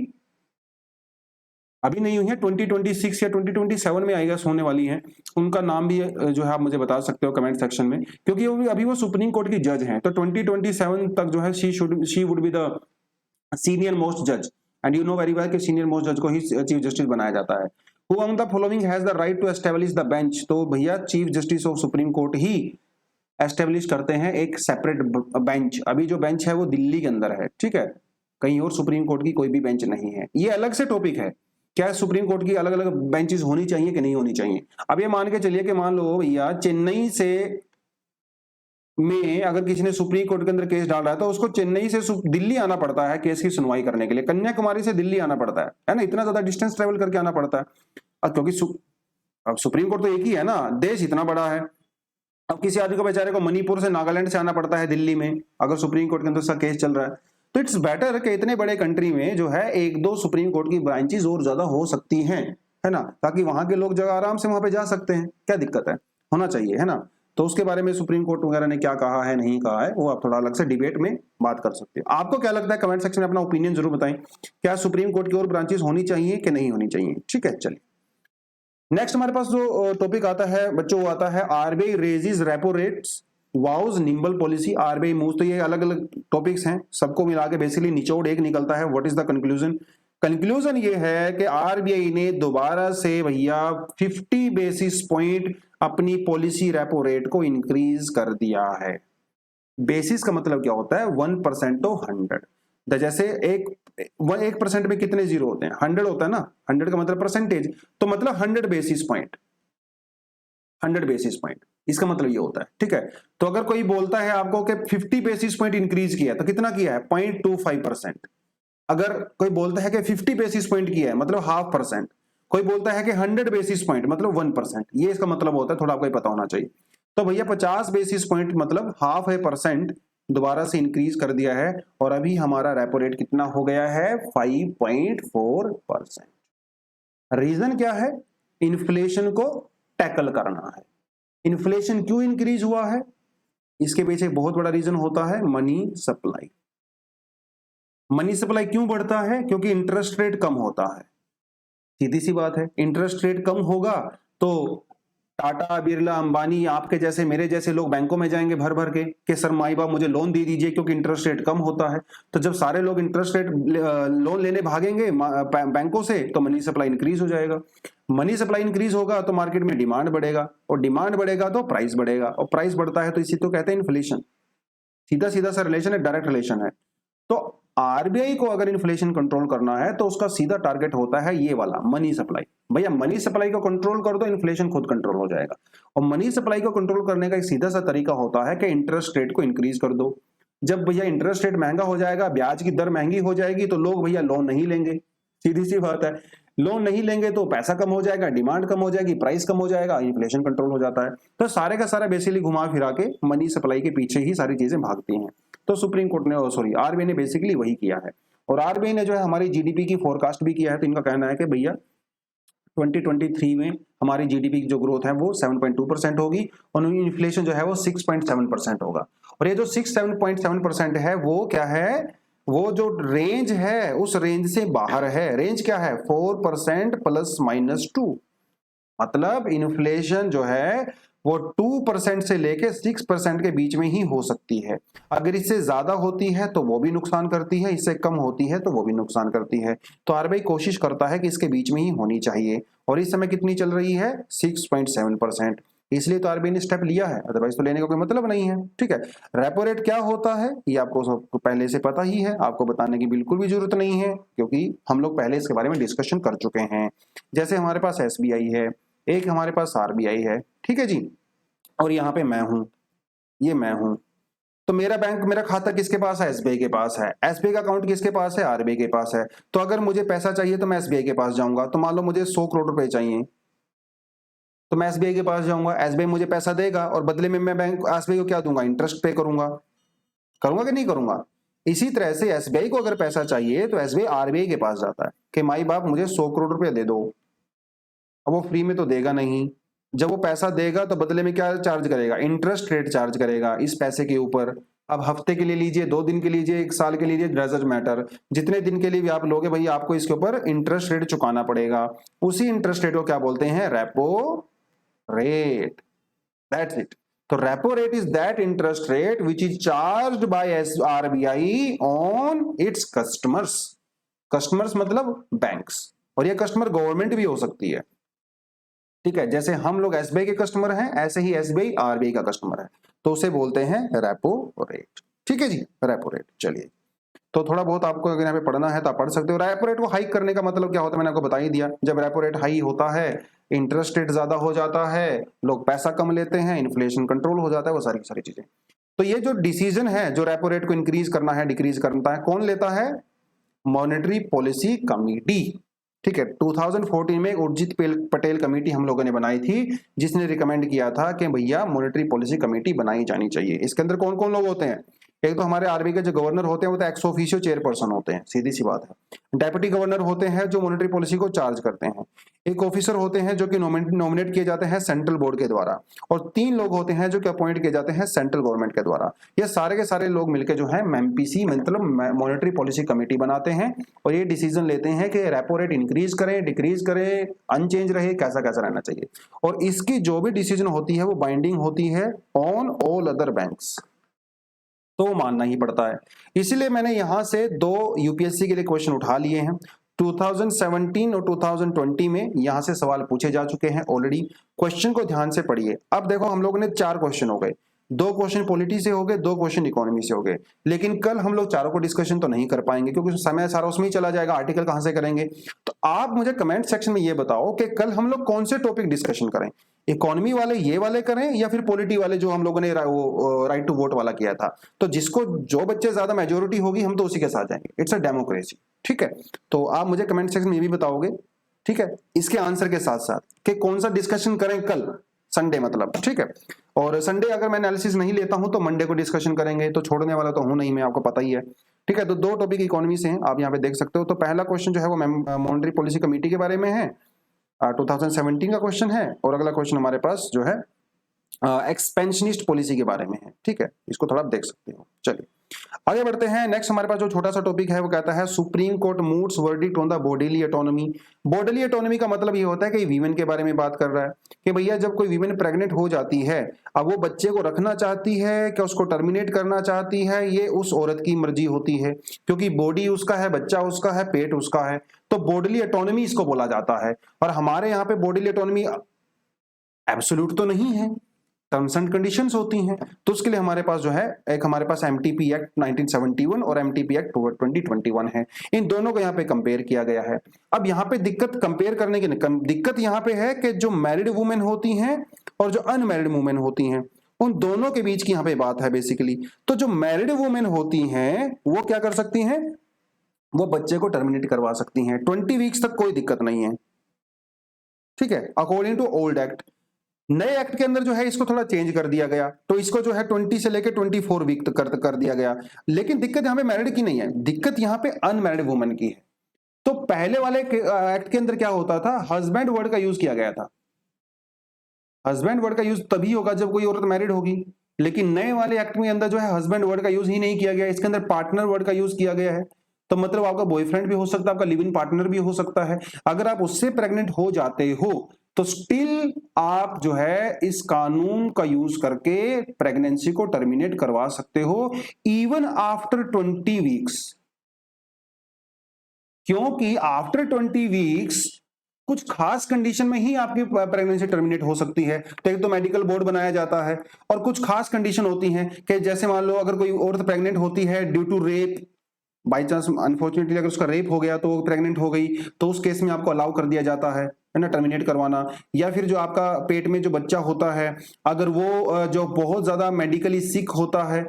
अभी नहीं हुई है, 2026 या 2027 में आएगा, होने वाली हैं। उनका नाम भी जो है आप मुझे बता सकते हो कमेंट सेक्शन में, क्योंकि अभी वो सुप्रीम कोर्ट की जज हैं। तो 2027 तक जो है she would be the senior most जज, and you know very well कि सीनियर मोस्ट जज को ही चीफ जस्टिस बनाया जाता है। Who among the following has the right to establish the bench. तो भैया chief justice of supreme court ही एस्टेब्लिश करते हैं एक सेपरेट बेंच। अभी जो बेंच है वो दिल्ली के अंदर है, ठीक है, कहीं और सुप्रीम कोर्ट की कोई भी बेंच नहीं है। ये अलग से टॉपिक है, क्या सुप्रीम कोर्ट की अलग अलग बेंचेस होनी चाहिए कि नहीं होनी चाहिए। अब ये मान के चलिए कि मान लो भैया चेन्नई से में अगर किसी ने सुप्रीम कोर्ट के अंदर केस डाला है, तो उसको चेन्नई से दिल्ली आना पड़ता है केस की सुनवाई करने के लिए, कन्याकुमारी से दिल्ली आना पड़ता है ना, इतना ज्यादा डिस्टेंस ट्रेवल करके आना पड़ता है। अब क्योंकि अब सुप्रीम कोर्ट तो एक ही है ना, देश इतना बड़ा है। अब किसी आदमी को बेचारे को मणिपुर से, नागालैंड से आना पड़ता है दिल्ली में, अगर सुप्रीम कोर्ट के अंदर उसका केस चल रहा है। तो इट्स बेटर कि इतने बड़े कंट्री में जो है एक दो सुप्रीम कोर्ट की ब्रांचेस और ज्यादा हो सकती हैं, है ना, ताकि वहां के लोग जगह आराम से वहां पे जा सकते हैं। क्या दिक्कत है, होना चाहिए, है ना। तो उसके बारे में सुप्रीम कोर्ट वगैरह ने क्या कहा है नहीं कहा है, वो आप थोड़ा अलग से डिबेट में बात कर सकते हो। आपको क्या लगता है कमेंट सेक्शन में अपना ओपिनियन जरूर बताएं, क्या सुप्रीम कोर्ट की और ब्रांचेस होनी चाहिए कि नहीं होनी चाहिए, ठीक है। चलिए नेक्स्ट हमारे पास जो टॉपिक आता है बच्चों, वो आता है RBI raises repo rates vows nimble policy, RBI moves. तो ये अलग अलग टॉपिक्स हैं, सबको मिला के बेसिकली निचोड़ एक निकलता है। What is the conclusion? Conclusion ये है कि आरबीआई ने दोबारा से भैया 50 बेसिस पॉइंट अपनी पॉलिसी रेपो रेट को इंक्रीज कर दिया है। बेसिस का मतलब क्या होता है? 1% टू 100। जैसे 1% में कितने जीरो होते हैं? 100 होता है ना, 100 का मतलब परसेंटेज, तो मतलब 100 बेसिस पॉइंट, 100 बेसिस पॉइंट। इसका मतलब ये होता है, ठीक है। तो अगर कोई बोलता है आपको कि 50 बेसिस पॉइंट इंक्रीज किया है, तो कितना किया है? 0.25%। अगर कोई बोलता है कि 50 बेसिस पॉइंट किया है, मतलब 0.5%। कोई बोलता है कि 100 बेसिस पॉइंट मतलब 1%, ये इसका मतलब होता है, थोड़ा आपको पता होना चाहिए। तो भैया 50 बेसिस पॉइंट मतलब 0.5% दोबारा से इंक्रीज कर दिया है, और अभी हमारा रेपो रेट कितना हो गया है? 5.4%। रीजन क्या है? इन्फ्लेशन को टैकल करना है। इन्फ्लेशन क्यों इंक्रीज हुआ है? इसके पीछे बहुत बड़ा रीजन होता है मनी सप्लाई। मनी सप्लाई क्यों बढ़ता है? क्योंकि इंटरेस्ट रेट कम होता है। सीधी सी बात है, इंटरेस्ट रेट कम होगा तो टाटा, बिरला, अंबानी, आपके जैसे मेरे जैसे लोग बैंकों में जाएंगे भर भर के कि सर माई बाप मुझे लोन दे दीजिए, क्योंकि इंटरेस्ट रेट कम होता है। तो जब सारे लोग इंटरेस्ट रेट लोन लेने भागेंगे बैंकों से, तो मनी सप्लाई इंक्रीज हो जाएगा। मनी सप्लाई इंक्रीज होगा तो मार्केट में डिमांड बढ़ेगा, और डिमांड बढ़ेगा तो प्राइस बढ़ेगा, और प्राइस बढ़ता है तो इसी तो कहते हैं इन्फ्लेशन। सीधा सीधा सा रिलेशन है, डायरेक्ट रिलेशन है। तो आरबीआई को अगर इन्फ्लेशन कंट्रोल करना है तो उसका सीधा टारगेट होता है ये वाला, मनी सप्लाई। भैया मनी सप्लाई को कंट्रोल कर दो, इन्फ्लेशन खुद कंट्रोल हो जाएगा। और मनी सप्लाई को कंट्रोल करने का एक सीधा सा तरीका होता है कि इंटरेस्ट रेट को इंक्रीज कर दो। जब भैया इंटरेस्ट रेट महंगा हो जाएगा, ब्याज की दर महंगी हो जाएगी, तो लोग भैया लोन नहीं लेंगे। सीधी सी बात है, लोन नहीं लेंगे तो पैसा कम हो जाएगा, डिमांड कम हो जाएगी, प्राइस कम हो जाएगा, इन्फ्लेशन कंट्रोल हो जाता है। तो सारे का सारा बेसिकली घुमा फिरा के मनी सप्लाई के पीछे ही सारी चीजें भागती हैं। तो सुप्रीम कोर्ट ने, सॉरी आरबीआई ने बेसिकली वही किया है। और आरबीआई ने जो है हमारी जीडीपी की फोरकास्ट भी किया है। तो इनका कहना है कि भैया 2023 में हमारी जीडीपी की जो ग्रोथ है वो 7.2% होगी, और इन्फ्लेशन जो है वो 6.7% होगा। और ये जो 6-7.7% है वो क्या है? वो जो रेंज है उस रेंज से बाहर है। रेंज क्या है? 4% ±2। मतलब इन्फ्लेशन जो है वो 2% से लेके 6% के बीच में ही हो सकती है। अगर इससे ज्यादा होती है तो वो भी नुकसान करती है, इससे कम होती है तो वो भी नुकसान करती है। तो आरबीआई कोशिश करता है कि इसके बीच में ही होनी चाहिए, और इस समय कितनी चल रही है? 6.7%। इसलिए तो आरबीआई ने स्टेप लिया है, अदरवाइज तो लेने का कोई मतलब नहीं है, ठीक है। रेपो रेट क्या होता है ये आपको सबको पहले से पता ही है, आपको बताने की बिल्कुल भी जरूरत नहीं है, क्योंकि हम लोग पहले इसके बारे में डिस्कशन कर चुके हैं। जैसे हमारे पास एसबीआई है, एक हमारे पास आरबीआई है, ठीक है जी, और यहाँ पे मैं हूं, ये मैं हूं। तो मेरा बैंक, मेरा खाता किसके पास है? एसबीआई के पास है। एसबीआई का अकाउंट किसके पास है? आरबीआई के पास है। तो अगर मुझे पैसा चाहिए तो मैं एसबीआई के पास जाऊंगा। तो मान लो मुझे 100 करोड़ रुपए चाहिए, तो मैं एसबीआई के पास जाऊंगा, एसबीआई मुझे पैसा देगा, और बदले में मैं बैंक एसबीआई को क्या दूंगा? इंटरेस्ट पे करूंगा। करूंगा कि नहीं करूंगा? इसी तरह से एसबीआई को अगर पैसा चाहिए तो एसबीआई आरबीआई के पास जाता है कि माई बाप मुझे 100 करोड़ रुपए दे दो। अब वो फ्री में तो देगा नहीं, जब वो पैसा देगा तो बदले में क्या चार्ज करेगा? इंटरेस्ट रेट चार्ज करेगा इस पैसे के ऊपर। अब हफ्ते के लिए लीजिए, 2 दिन के लीजिए, 1 साल के लीजिए, डजंट मैटर, जितने दिन के लिए भी आप लोगे भैया आपको इसके ऊपर इंटरेस्ट रेट चुकाना पड़ेगा। उसी इंटरेस्ट रेट को क्या बोलते हैं? Repo rate. That's it. तो repo rate is that interest rate which is charged by RBI on its customers. Customers मतलब बैंक्स, और ये कस्टमर गवर्नमेंट भी हो सकती है, ठीक है। जैसे हम लोग एसबीआई के कस्टमर हैं, ऐसे ही एसबीआई आरबीआई का कस्टमर है, तो उसे बोलते हैं रेपो रेट, ठीक है जी, रेपो रेट। चलिए, तो थोड़ा बहुत आपको अगर यहाँ पे पढ़ना है तो आप पढ़ सकते हो। रेपो रेट को हाइक करने का मतलब क्या होता है, मैंने आपको बता ही दिया। जब रेपो रेट हाई होता है, इंटरेस्ट रेट ज्यादा हो जाता है, लोग पैसा कम लेते हैं, इन्फ्लेशन कंट्रोल हो जाता है, वो सारी सारी चीजें। तो ये जो डिसीजन है, जो रेपो रेट को इंक्रीज करना है, डिक्रीज करना है, कौन लेता है? मॉनेटरी पॉलिसी कमिटी, ठीक है। 2014 में उर्जित पटेल कमेटी हम लोगों ने बनाई थी, जिसने रिकमेंड किया था कि भैया मॉनेटरी पॉलिसी कमेटी बनाई जानी चाहिए। इसके अंदर कौन कौन लोग होते हैं? एक तो हमारे आरबीआई के जो गवर्नर होते हैं वो तो एक्स ऑफिशियो चेयरपर्सन होते हैं, सीधी सी बात है। डेप्यूटी गवर्नर होते हैं जो मॉनेटरी पॉलिसी को चार्ज करते हैं। एक ऑफिसर होते हैं जो कि नॉमिनेट किए जाते हैं सेंट्रल बोर्ड के द्वारा, और 3 लोग होते हैं जो कि अपॉइंट किए जाते हैं सेंट्रल गवर्नमेंट के द्वारा। ये सारे के सारे लोग मिलकर जो है एमपीसी मतलब मॉनेटरी पॉलिसी कमेटी बनाते हैं, और ये डिसीजन लेते हैं कि रेपो रेट इंक्रीज करें, डिक्रीज करें, अनचेंज रहे, कैसा कैसा रहना चाहिए। और इसकी जो भी डिसीजन होती है वो बाइंडिंग होती है ऑन ऑल अदर बैंक्स, तो मानना ही पड़ता है। इसलिए मैंने यहां से 2 यूपीएससी के लिए क्वेश्चन उठा लिए हैं। 2017 और 2020 में यहां से सवाल पूछे जा चुके हैं ऑलरेडी। क्वेश्चन को ध्यान से पढ़िए। अब देखो, हम लोगों ने 4 क्वेश्चन हो गए, 2 क्वेश्चन पॉलिटी से हो गए, 2 क्वेश्चन इकोनॉमी से हो गए। लेकिन कल हम लोग चारों को डिस्कशन तो नहीं कर पाएंगे, क्योंकि समय सारा उसमें ही चला जाएगा, आर्टिकल कहां से करेंगे। तो आप मुझे कमेंट सेक्शन में ये बताओ कि कल हम लोग कौन से टॉपिक डिस्कशन करें, इकोनॉमी वाले ये वाले करें या फिर पॉलिटी वाले जो हम लोगों ने वो राइट टू वोट वाला किया था। तो जिसको जो बच्चे ज्यादा मेजोरिटी होगी हम तो उसी के साथ जाएंगे, इट्स अ डेमोक्रेसी। ठीक है, तो आप मुझे कमेंट सेक्शन में ये भी बताओगे, ठीक है, इसके आंसर के साथ साथ कि कौन सा डिस्कशन करें कल, संडे मतलब, ठीक है। और संडे अगर मैं एनालिसिस नहीं लेता हूं तो मंडे को डिस्कशन करेंगे, तो छोड़ने वाला तो हूं नहीं मैं, आपको पता ही है। ठीक है, तो दो टॉपिक इकोनॉमी से हैं, आप यहाँ पे देख सकते हो। तो पहला क्वेश्चन जो है वो मॉनेटरी पॉलिसी कमेटी के बारे में है, 2017 का क्वेश्चन है। और अगला क्वेश्चन हमारे पास जो है एक्सपेंशनिस्ट पॉलिसी के बारे में है। ठीक है, इसको थोड़ा आप देख सकते हो। चलिए आगे बढ़ते हैं। नेक्स्ट हमारे पास जो छोटा सा टॉपिक है वो कहता है supreme court moves verdict on the bodily autonomy. Bodily autonomy का मतलब ये होता है कि वीमेन के बारे में बात कर रहा है कि भैया जब कोई वीमेन प्रेग्नेंट हो जाती है, अब वो बच्चे को रखना चाहती है कि उसको टर्मिनेट करना चाहती है, ये उस औरत की मर्जी होती है, क्योंकि बॉडी उसका है, बच्चा उसका है, पेट उसका है, तो बॉडीली ऑटोनॉमी इसको बोला जाता है। और हमारे यहाँ पे बॉडीली ऑटोनॉमी एब्सोल्यूट तो नहीं है, टर्म्स एंड कंडीशंस होती हैं। तो उसके लिए हमारे पास जो है एक हमारे पास एमटीपी एक्ट 1971 और एमटीपी एक्ट 2021 है, इन दोनों को यहाँ पे कंपेयर किया गया है। अब यहाँ पे दिक्कत कंपेयर करने की दिक्कत यहाँ पे है कि जो मैरिड वुमेन होती हैं और जो अनमैरिड वुमेन होती हैं उन दोनों के बीच की यहाँ पे बात है बेसिकली। तो जो मैरिड वुमेन होती हैं वो क्या कर सकती हैं, वो बच्चे को टर्मिनेट करवा सकती हैं 20 वीक्स तक, कोई दिक्कत नहीं है। ठीक है, अकॉर्डिंग टू ओल्ड एक्ट। नए एक्ट के अंदर जो है इसको थोड़ा चेंज कर दिया गया, तो इसको जो है 20 से लेकर 24 वीक तक कर दिया गया। लेकिन दिक्कत यहाँ पे मैरिड की नहीं है, दिक्कत यहाँ पे अनमैरिड वुमेन की है। तो पहले वाले एक्ट के अंदर क्या होता था, हस्बैंड वर्ड का यूज किया गया था। हस्बैंड वर्ड का यूज तभी होगा जब कोई औरत मैरिड होगी, लेकिन नए वाले एक्ट में अंदर जो है हस्बैंड वर्ड का यूज ही नहीं किया गया, इसके अंदर पार्टनर वर्ड का यूज किया गया है। तो मतलब आपका बॉयफ्रेंड भी हो सकता है, आपका लिव इन पार्टनर भी हो सकता है। अगर आप उससे प्रेग्नेंट हो जाते हो तो स्टिल आप जो है इस कानून का यूज करके प्रेगनेंसी को टर्मिनेट करवा सकते हो इवन आफ्टर 20 वीक्स। क्योंकि आफ्टर 20 वीक्स कुछ खास कंडीशन में ही आपकी प्रेगनेंसी टर्मिनेट हो सकती है। तो एक तो मेडिकल बोर्ड बनाया जाता है और कुछ खास कंडीशन होती हैं कि जैसे मान लो अगर कोई औरत प्रेग्नेंट होती है due to rape, by chance unfortunately अगर उसका रेप हो गया तो वो प्रेग्नेंट हो गई, तो उस केस में आपको अलाउ कर दिया जाता है ना टर्मिनेट करवाना। या फिर जो आपका पेट में जो बच्चा होता है अगर वो जो बहुत ज्यादा मेडिकली सिक होता है,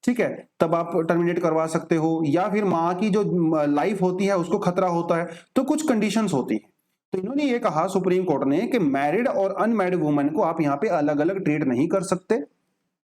ठीक है, तब आप टर्मिनेट करवा सकते हो। या फिर माँ की जो लाइफ होती है उसको खतरा होता है, तो कुछ कंडीशंस होती है। तो इन्होंने ये कहा सुप्रीम कोर्ट ने कि मैरिड और अनमैरिड वुमेन को आप यहाँ पे अलग अलग ट्रीट नहीं कर सकते,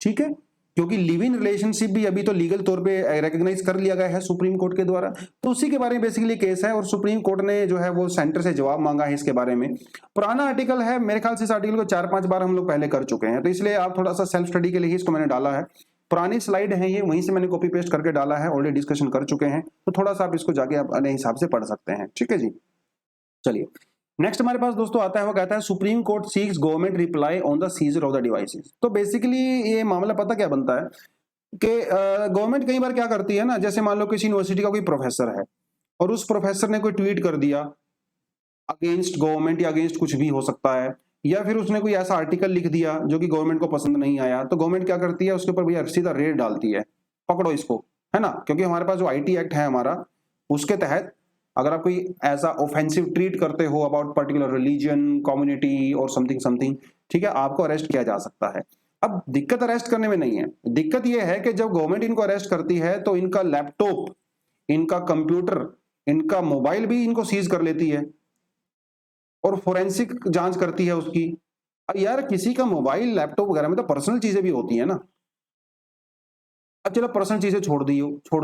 ठीक है, क्योंकि लिव इन रिलेशनशिप भी अभी तो लीगल तौर पे रिकॉग्नाइज कर लिया गया है सुप्रीम कोर्ट के द्वारा। तो उसी के बारे में बेसिकली केस है और सुप्रीम कोर्ट ने जो है वो सेंटर से जवाब मांगा है इसके बारे में। पुराना आर्टिकल है, मेरे ख्याल से इस आर्टिकल को 4-5 बार हम लोग पहले कर चुके हैं, तो इसलिए आप थोड़ा सा सेल्फ स्टडी के लिए ही इसको मैंने डाला है। पुरानी स्लाइड है ये, वहीं से मैंने कॉपी पेस्ट करके डाला है, ऑलरेडी डिस्कशन कर चुके हैं, तो थोड़ा सा आप इसको जाके अपने हिसाब से पढ़ सकते हैं। ठीक है जी, चलिए नेक्स्ट हमारे पास दोस्तों आता है, वो कहता है supreme court seeks government reply on the seizure of the devices. तो बेसिकली ये मामला पता क्या बनता है कि गवर्नमेंट कई बार क्या करती है ना, जैसे मान लो किसी यूनिवर्सिटी का कोई प्रोफेसर है और उस प्रोफेसर ने कोई ट्वीट कर दिया अगेंस्ट गवर्नमेंट या अगेंस्ट कुछ भी हो सकता है, या फिर उसने कोई ऐसा आर्टिकल लिख दिया जो कि गवर्नमेंट को पसंद नहीं आया, तो गवर्नमेंट क्या करती है उसके ऊपर भैया सीधा रेड डालती है, पकड़ो इसको, है ना। क्योंकि हमारे पास जो आईटी एक्ट है हमारा, उसके तहत अगर आप कोई ऐसा ऑफेंसिव ट्रीट करते हो अबाउट पर्टिकुलर रिलीजन, कम्युनिटी और समथिंग समथिंग, ठीक है, आपको अरेस्ट किया जा सकता है। अब दिक्कत अरेस्ट करने में नहीं है, दिक्कत यह है कि जब गवर्नमेंट इनको अरेस्ट करती है तो इनका लैपटॉप, इनका कंप्यूटर, इनका मोबाइल भी इनको सीज कर लेती है और फोरेंसिक जांच करती है उसकी। अब यार किसी का मोबाइल, लैपटॉप वगैरह में तो पर्सनल चीजें भी होती है ना। अब चलो पर्सनल चीजें छोड़ दे,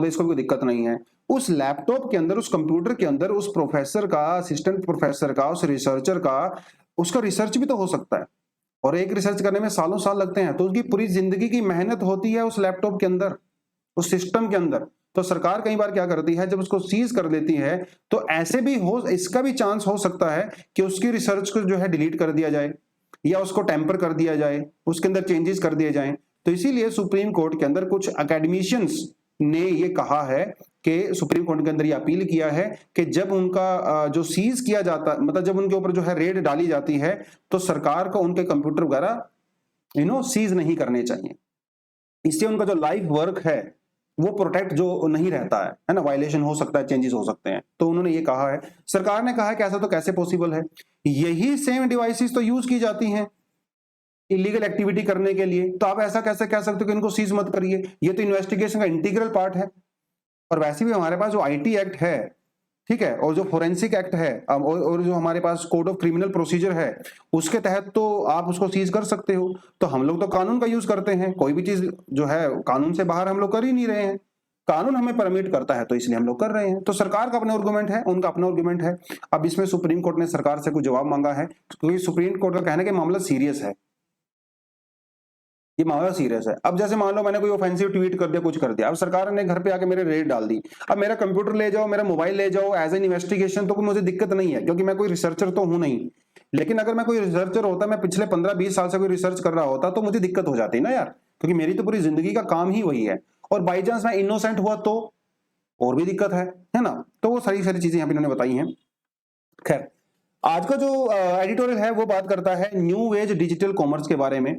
इसको कोई दिक्कत नहीं है। उस लैपटॉप के अंदर, उस कंप्यूटर के अंदर उस प्रोफेसर का, असिस्टेंट प्रोफेसर का, उस रिसर्चर का, उसका रिसर्च भी तो हो सकता है और एक रिसर्च करने में सालों साल लगते हैं, तो उसकी पूरी जिंदगी की मेहनत होती है उस लैपटॉप के अंदर, उस सिस्टम के अंदर। तो सरकार कई बार क्या करती है, जब उसको सीज कर देती है तो ऐसे भी हो, इसका भी चांस हो सकता है कि उसकी रिसर्च को जो है डिलीट कर दिया जाए या उसको टेम्पर कर दिया जाए, उसके अंदर चेंजेस कर दिए जाएं। तो इसीलिए सुप्रीम कोर्ट के अंदर कुछ एकेडमिशियंस ने ये कहा है कि सुप्रीम कोर्ट के अंदर ये अपील किया है कि जब उनका जो सीज किया जाता, मतलब जब उनके ऊपर जो है रेड डाली जाती है, तो सरकार को उनके कंप्यूटर वगैरह सीज नहीं करने चाहिए। इससे उनका जो लाइफ वर्क है वो प्रोटेक्ट जो नहीं रहता है ना, वायलेशन हो सकता है, चेंजेस हो सकते हैं। तो उन्होंने ये कहा है, सरकार ने कहा है कि ऐसा तो कैसे पॉसिबल है, यही सेम डिवाइसेस तो यूज की जाती हैं इलीगल एक्टिविटी करने के लिए, तो आप ऐसा कैसे कह सकते हो कि इनको सीज मत करिए, ये तो इन्वेस्टिगेशन का इंटीग्रल पार्ट है। और वैसे भी हमारे पास जो आईटी एक्ट है, ठीक है, और जो फोरेंसिक एक्ट है, और जो हमारे पास कोड ऑफ क्रिमिनल प्रोसीजर है, उसके तहत तो आप उसको सीज कर सकते हो। तो हम लोग तो कानून का यूज करते हैं, कोई भी चीज जो है कानून से बाहर हम लोग कर ही नहीं रहे हैं, कानून हमें परमिट करता है तो इसलिए हम लोग कर रहे हैं। तो सरकार का अपना आर्गुमेंट है, उनका अपना आर्गुमेंट है। अब इसमें सुप्रीम कोर्ट ने सरकार से कुछ जवाब मांगा है, क्योंकि सुप्रीम कोर्ट का कहना है कि मामला सीरियस है, ये मामला सीरियस है। अब जैसे मान लो मैंने कोई ऑफेंसिव ट्वीट कर दिया, कुछ कर दिया, अब सरकार ने घर पे आके मेरे रेड डाल दी, अब मेरा कंप्यूटर ले जाओ, मेरा मोबाइल ले जाओ एज एन इन्वेस्टिगेशन, तो कोई मुझे दिक्कत नहीं है, क्योंकि मैं कोई रिसर्चर तो हूं नहीं। लेकिन अगर मैं कोई रिसर्चर होता, मैं पिछले 15-20 साल से कोई रिसर्च कर रहा होता, तो मुझे दिक्कत हो जाती ना यार, क्योंकि मेरी तो पूरी जिंदगी का काम ही वही है। और बाई चांस मैं इनोसेंट हुआ तो और भी दिक्कत है ना। तो वो सारी सारी चीजें यहाँ पे इन्होंने बताई हैं। खैर, आज का जो एडिटोरियल है वो बात करता है न्यू एज डिजिटल कॉमर्स के बारे में।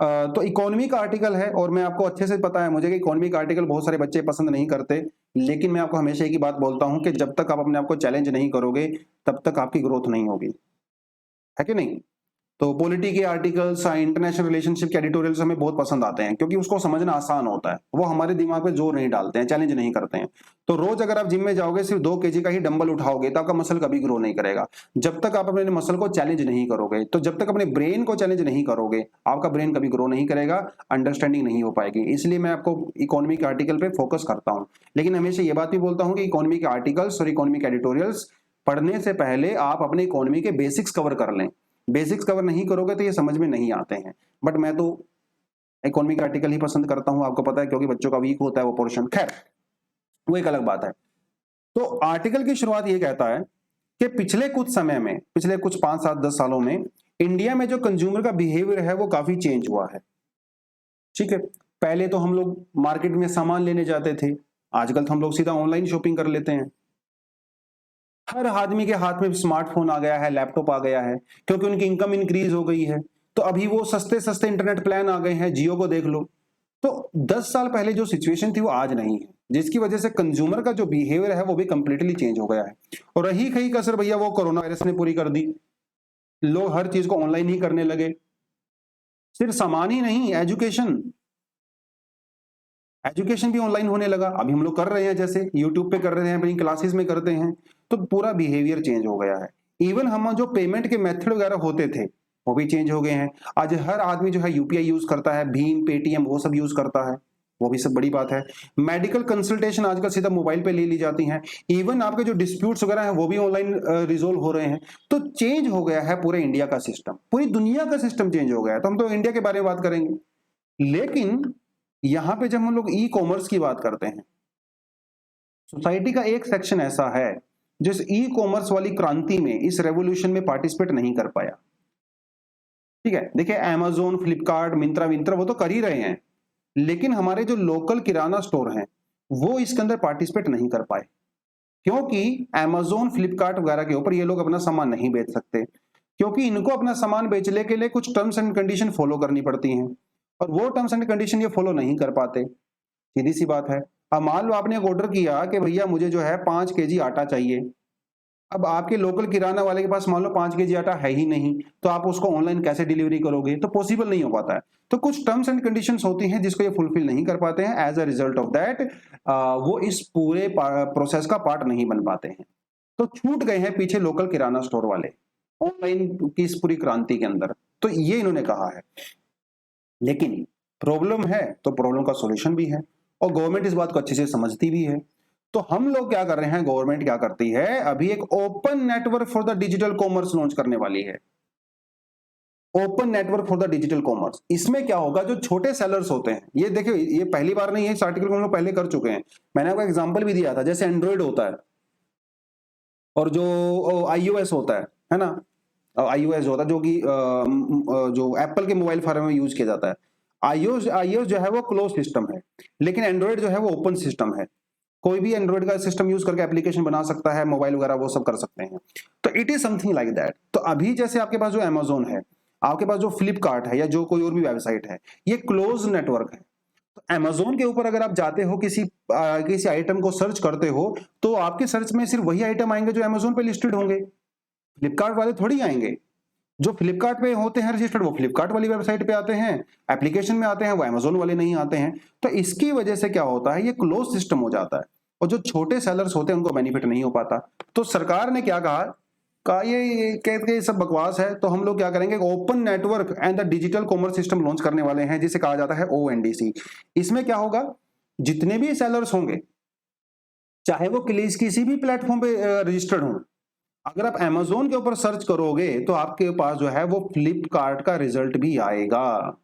तो इकोनॉमी का आर्टिकल है, और मैं आपको अच्छे से पता है मुझे कि इकोनॉमी का आर्टिकल बहुत सारे बच्चे पसंद नहीं करते, लेकिन मैं आपको हमेशा एक ही बात बोलता हूं कि जब तक आप अपने आप को चैलेंज नहीं करोगे तब तक आपकी ग्रोथ नहीं होगी, है कि नहीं। तो पॉलिटी के आर्टिकल्स, इंटरनेशनल रिलेशनशिप के एडिटोरियल्स हमें बहुत पसंद आते हैं, क्योंकि उसको समझना आसान होता है, वो हमारे दिमाग पे जोर नहीं डालते हैं, चैलेंज नहीं करते हैं। तो रोज अगर आप जिम में जाओगे, सिर्फ 2 kg का ही डंबल उठाओगे, तो आपका मसल कभी ग्रो नहीं करेगा, जब तक आप अपने मसल को चैलेंज नहीं करोगे। तो जब तक अपने ब्रेन को चैलेंज नहीं करोगे, आपका ब्रेन कभी ग्रो नहीं करेगा, अंडरस्टैंडिंग नहीं हो पाएगी। इसलिए मैं आपको इकोनॉमी के आर्टिकल पे फोकस करता हूं, लेकिन हमेशा ये बात भी बोलता हूं कि इकोनॉमी के आर्टिकल्स और इकोनॉमी के एडिटोरियल्स पढ़ने से पहले आप अपने इकोनॉमी के बेसिक्स कवर कर लें। बेसिक्स कवर नहीं करोगे तो ये समझ में नहीं आते हैं। बट मैं तो इकोनॉमिक आर्टिकल ही पसंद करता हूं, आपको पता है, क्योंकि बच्चों का वीक होता है वो पोर्शन। खैर, वो एक अलग बात है। तो आर्टिकल की शुरुआत ये कहता है कि पिछले कुछ समय में, पिछले कुछ 5, 7, 10 सालों में इंडिया में जो कंज्यूमर का बिहेवियर है वो काफी चेंज हुआ है। ठीक है, पहले तो हम लोग मार्केट में सामान लेने जाते थे, आजकल तो हम लोग सीधा ऑनलाइन शॉपिंग कर लेते हैं। हर आदमी के हाथ में स्मार्टफोन आ गया है, लैपटॉप आ गया है, क्योंकि उनकी इनकम इंक्रीज हो गई है। तो अभी वो सस्ते सस्ते इंटरनेट प्लान आ गए हैं, जियो को देख लो। तो 10 साल पहले जो सिचुएशन थी वो आज नहीं है, जिसकी वजह से कंज्यूमर का जो बिहेवियर है वो भी कंप्लीटली चेंज हो गया है। और रही कहीं कसर भैया, वो कोरोना वायरस ने पूरी कर दी। लोग हर चीज को ऑनलाइन ही करने लगे, सिर्फ सामान ही नहीं, एजुकेशन भी ऑनलाइन होने लगा। अभी हम लोग कर रहे हैं, जैसे यूट्यूब पे कर रहे हैं, अपनी क्लासेस में करते हैं, तो पूरा बिहेवियर चेंज हो गया है। इवन हम जो पेमेंट के मेथड वगैरह होते थे वो भी चेंज हो गए हैं। आज हर आदमी जो है यूपीआई यूज करता है, भीम, पेटीएम, वो सब यूज करता है, वो भी सब बड़ी बात है। मेडिकल कंसल्टेशन आजकल सीधा मोबाइल पे ले ली जाती हैं। इवन आपके जो डिस्प्यूट्स वगैरह हैं वो भी ऑनलाइन रिजोल्व हो रहे हैं। तो चेंज हो गया है पूरे इंडिया का सिस्टम, पूरी दुनिया का सिस्टम चेंज हो गया है। तो हम तो इंडिया के बारे में बात करेंगे, लेकिन यहां पे जब हम लोग ई कॉमर्स की बात करते हैं, सोसाइटी का एक सेक्शन ऐसा है जिस ई कॉमर्स वाली क्रांति में, इस रेवोल्यूशन में पार्टिसिपेट नहीं कर पाया। ठीक है, देखिए अमेज़न, फ्लिपकार्ट, मिंत्रा विंत्रा वो तो कर ही रहे हैं, लेकिन हमारे जो लोकल किराना स्टोर हैं वो इसके अंदर पार्टिसिपेट नहीं कर पाए, क्योंकि अमेज़न, फ्लिपकार्ट वगैरह के ऊपर ये लोग अपना सामान नहीं बेच सकते, क्योंकि इनको अपना सामान बेचने के लिए कुछ टर्म्स एंड कंडीशन फॉलो करनी पड़ती हैं, और वो टर्म्स एंड कंडीशन ये फॉलो नहीं कर पाते। सीधी सी बात है। अब मान लो आपने एक ऑर्डर किया कि भैया मुझे जो है 5 kg आटा चाहिए। अब आपके लोकल किराना वाले के पास मान लो 5 kg आटा है ही नहीं, तो आप उसको ऑनलाइन कैसे डिलीवरी करोगे? तो पॉसिबल नहीं हो पाता है। तो कुछ टर्म्स एंड कंडीशंस होती हैं जिसको ये फुलफिल नहीं कर पाते हैं। As a result of that वो इस पूरे प्रोसेस का पार्ट नहीं बन पाते हैं। तो छूट गए हैं पीछे लोकल किराना स्टोर वाले ऑनलाइन की इस पूरी क्रांति के अंदर। तो ये इन्होंने कहा है, लेकिन प्रॉब्लम है तो प्रॉब्लम का सॉल्यूशन भी है, और गवर्नमेंट इस बात को अच्छे से समझती भी है। तो हम लोग क्या कर रहे हैं, गवर्नमेंट क्या करती है, अभी एक open network for the digital commerce launch करने वाली है। Open network for the digital commerce. इसमें क्या होगा, जो छोटे सेलर्स होते हैं, ये देखिए ये पहली बार नहीं है, इस आर्टिकल को हम लोग पहले कर चुके हैं। मैंने आपको एग्जांपल भी दिया था, जैसे एंड्रॉइड होता है और जो आईओएस होता है ना, आईओएस होता है जो कि जो एप्पल के मोबाइल फोन में यूज किया जाता है। आईओएस जो है वो क्लोज सिस्टम है, लेकिन एंड्रॉइड जो है वो ओपन सिस्टम है। कोई भी एंड्रॉइड का सिस्टम यूज करके एप्लीकेशन बना सकता है, मोबाइल वगैरह वो सब कर सकते हैं। तो it is something like that. तो अभी जैसे आपके पास जो अमेज़न है, आपके पास जो फ्लिपकार्ट है, या जो कोई और भी वेबसाइट है, ये क्लोज नेटवर्क है। तो अमेजोन के ऊपर अगर आप जाते हो, किसी आइटम को सर्च करते हो, तो आपके सर्च में सिर्फ वही आइटम आएंगे जो अमेजोन पे लिस्टेड होंगे। फ्लिपकार्ट वाले थोड़ी आएंगे। जो फ्लिपकार्ट पे होते हैं रजिस्टर्ड, वो फ्लिपकार्ट वाली वेबसाइट पे आते हैं, एप्लीकेशन में आते हैं, वो अमेजोन वाले नहीं आते हैं। तो इसकी वजह से क्या होता है, ये क्लोज सिस्टम हो जाता है और जो छोटे सेलर्स होते हैं उनको बेनिफिट नहीं हो पाता। तो सरकार ने क्या कहा, ये कह के सब बकवास है, तो हम लोग क्या करेंगे, open network and the digital commerce system launch करने वाले हैं, जिसे कहा जाता है ONDC। इसमें क्या होगा, जितने भी सेलर्स होंगे, चाहे वो किसी भी प्लेटफॉर्म पे रजिस्टर्ड हों, अगर आप अमेजोन के ऊपर सर्च करोगे तो आपके पास जो है वो फ्लिपकार्ट का रिजल्ट भी आएगा।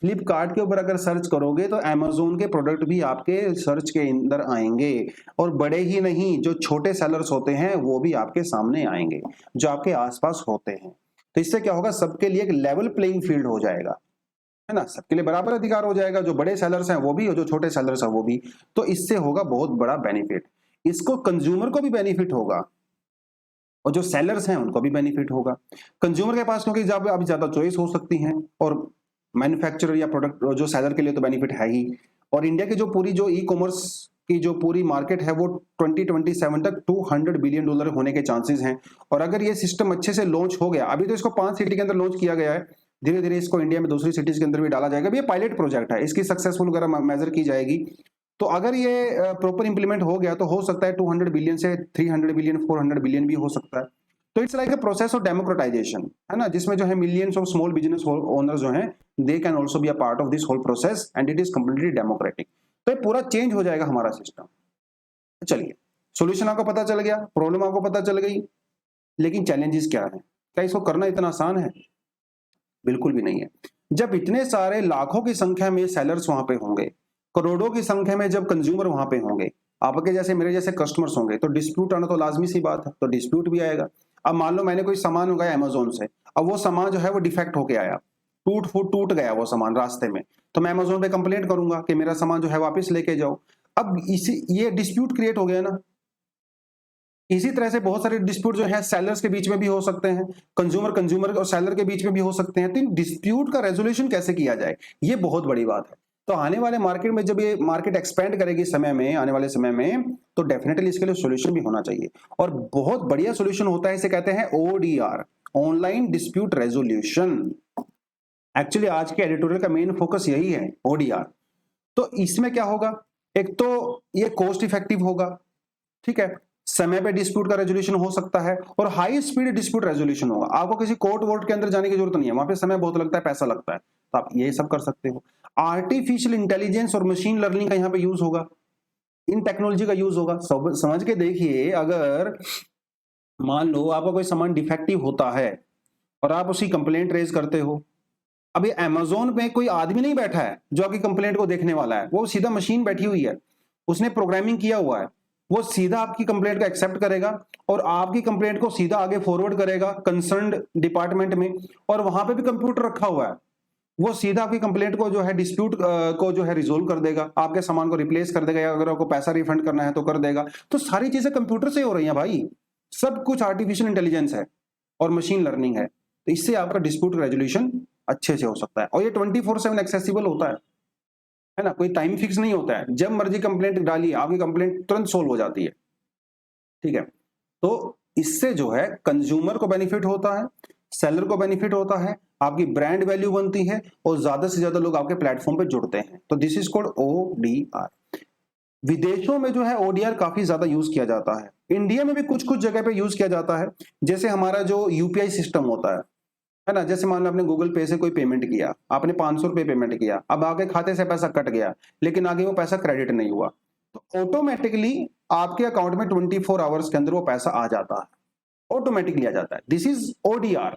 फ्लिपकार्ट के ऊपर अगर सर्च करोगे तो अमेजोन के प्रोडक्ट भी आपके सर्च के अंदर आएंगे, और बड़े ही नहीं, जो छोटे सेलर्स होते हैं वो भी आपके सामने आएंगे, जो आपके आसपास होते हैं। तो इससे क्या होगा, सबके लिए एक लेवल प्लेइंग फील्ड हो जाएगा, है ना, सबके लिए बराबर अधिकार हो जाएगा, जो बड़े सेलर्स हैं वो भी और जो छोटे सेलर्स हैं वो भी। तो इससे होगा बहुत बड़ा बेनिफिट, इसको कंज्यूमर को भी बेनिफिट होगा और जो सेलर्स हैं उनको भी बेनिफिट होगा। कंज्यूमर के पास क्योंकि जब अभी ज्यादा चॉइस हो सकती है, और मैन्युफैक्चरर या प्रोडक्ट जो सेलर के लिए तो बेनिफिट है ही। और इंडिया की जो पूरी जो ई कॉमर्स की जो पूरी मार्केट है वो 2027 तक $200 बिलियन होने के चांसेस हैं। और अगर ये सिस्टम अच्छे से लॉन्च हो गया, अभी तो इसको 5 सिटी के अंदर लॉन्च किया गया है, धीरे धीरे इसको इंडिया में दूसरी सिटीज के अंदर भी डाला जाएगा। ये पायलट प्रोजेक्ट है, इसकी सक्सेसफुल वगैरह मेजर की जाएगी। तो अगर ये प्रॉपर इंप्लीमेंट हो गया तो हो सकता है 200 बिलियन से 300 बिलियन 400 बिलियन भी हो सकता है। तो it's like a process of democratization, है ना, जिसमें जो है millions of small business owners जो हैं, they can also be a part of this whole process and it is completely democratic. तो ये पूरा चेंज हो जाएगा हमारा सिस्टम। चलिए, सॉल्यूशन आपको पता चल गया, प्रॉब्लम आपको पता चल गई, लेकिन चैलेंजेस क्या है, क्या इसको करना इतना आसान है? बिल्कुल भी नहीं है। जब इतने सारे लाखों की संख्या में सेलर्स वहां पे होंगे, करोड़ों की संख्या में जब कंज्यूमर वहां पे होंगे, आपके जैसे मेरे जैसे कस्टमर्स होंगे, तो डिस्प्यूट आना तो लाजमी सी बात है, तो डिस्प्यूट भी आएगा। अब मान लो मैंने कोई सामान मंगाया अमेजोन से, अब वो सामान जो है वो डिफेक्ट होके आया, टूट गया वो सामान रास्ते में, तो मैं अमेजोन पे कंप्लेंट करूंगा कि मेरा सामान जो है वापस लेके जाओ। अब इसी ये डिस्प्यूट क्रिएट हो गया ना। इसी तरह से बहुत सारे डिस्प्यूट जो है सेलर्स के बीच में भी हो सकते हैं, कंज्यूमर और सेलर के बीच में भी हो सकते हैं। तो इन डिस्प्यूट का रेजोल्यूशन कैसे किया जाए, ये बहुत बड़ी बात है। तो आने वाले मार्केट में जब ये मार्केट एक्सपेंड करेगी समय में, आने वाले समय में, तो डेफिनेटली इसके लिए सोल्यूशन भी होना चाहिए। और बहुत बढ़िया सोल्यूशन होता है, इसे कहते हैं ODR, online dispute resolution. Actually आज के एडिटोरियल का मेन फोकस यही है, ODR। तो इसमें क्या होगा, एक तो ये कॉस्ट इफेक्टिव होगा, ठीक है, समय पे डिस्प्यूट का रेजोल्यूशन हो सकता है, और हाई स्पीड डिस्प्यूट रेजोल्यूशन होगा। आपको किसी कोर्ट वोर्ट के अंदर जाने की जरूरत नहीं है, वहां पे समय बहुत लगता है, पैसा लगता है, तो आप ये सब कर सकते हो। आर्टिफिशियल इंटेलिजेंस और मशीन लर्निंग का यहाँ पे यूज होगा, इन टेक्नोलॉजी का यूज होगा। समझ के देखिए, अगर मान लो आपका कोई सामान डिफेक्टिव होता है और आप उसकी कंप्लेंट रेज करते हो, अभी अमेजोन में कोई आदमी नहीं बैठा है जो आपकी कंप्लेंट को देखने वाला है, वो सीधा मशीन बैठी हुई है, उसने प्रोग्रामिंग किया हुआ है, वो सीधा आपकी कंप्लेंट को एक्सेप्ट करेगा और आपकी कंप्लेंट को सीधा आगे फॉरवर्ड करेगा कंसर्न्ड डिपार्टमेंट में, और वहां पे भी कंप्यूटर रखा हुआ है, वो सीधा आपकी कंप्लेंट को जो है डिस्प्यूट को जो है रिजोल्व कर देगा, आपके सामान को रिप्लेस कर देगा, या अगर आपको पैसा रिफंड करना है तो कर देगा। तो सारी चीजें कंप्यूटर से हो रही हैं भाई, सब कुछ आर्टिफिशियल इंटेलिजेंस है और मशीन लर्निंग है। तो इससे आपका डिस्प्यूट रेजोल्यूशन अच्छे से हो सकता है, और ये 24/7 एक्सेसिबल होता है ना, कोई टाइम फिक्स नहीं होता है, जब मर्जी कंप्लेंट डालिए आपकी कंप्लेंट तुरंत सोल्व हो जाती है, ठीक है। तो इससे जो है कंज्यूमर को बेनिफिट होता है, सेलर को बेनिफिट होता है, आपकी ब्रांड वैल्यू बनती है, और ज्यादा से ज्यादा लोग आपके प्लेटफॉर्म पे जुड़ते हैं। तो दिस इज कॉल्ड ODR। विदेशों में जो है ODR काफी ज्यादा यूज किया जाता है, इंडिया में भी कुछ कुछ जगह पे यूज किया जाता है। जैसे हमारा जो UPI सिस्टम होता है ना, जैसे मान लो आपने गूगल पे से कोई पेमेंट किया, आपने 500 रुपये पेमेंट किया, अब आगे खाते से पैसा कट गया, लेकिन आगे वो पैसा क्रेडिट नहीं हुआ, तो ऑटोमेटिकली आपके अकाउंट में 24 आवर्स के अंदर वो पैसा आ जाता है, ऑटोमेटिकली आ जाता है। This is ODR,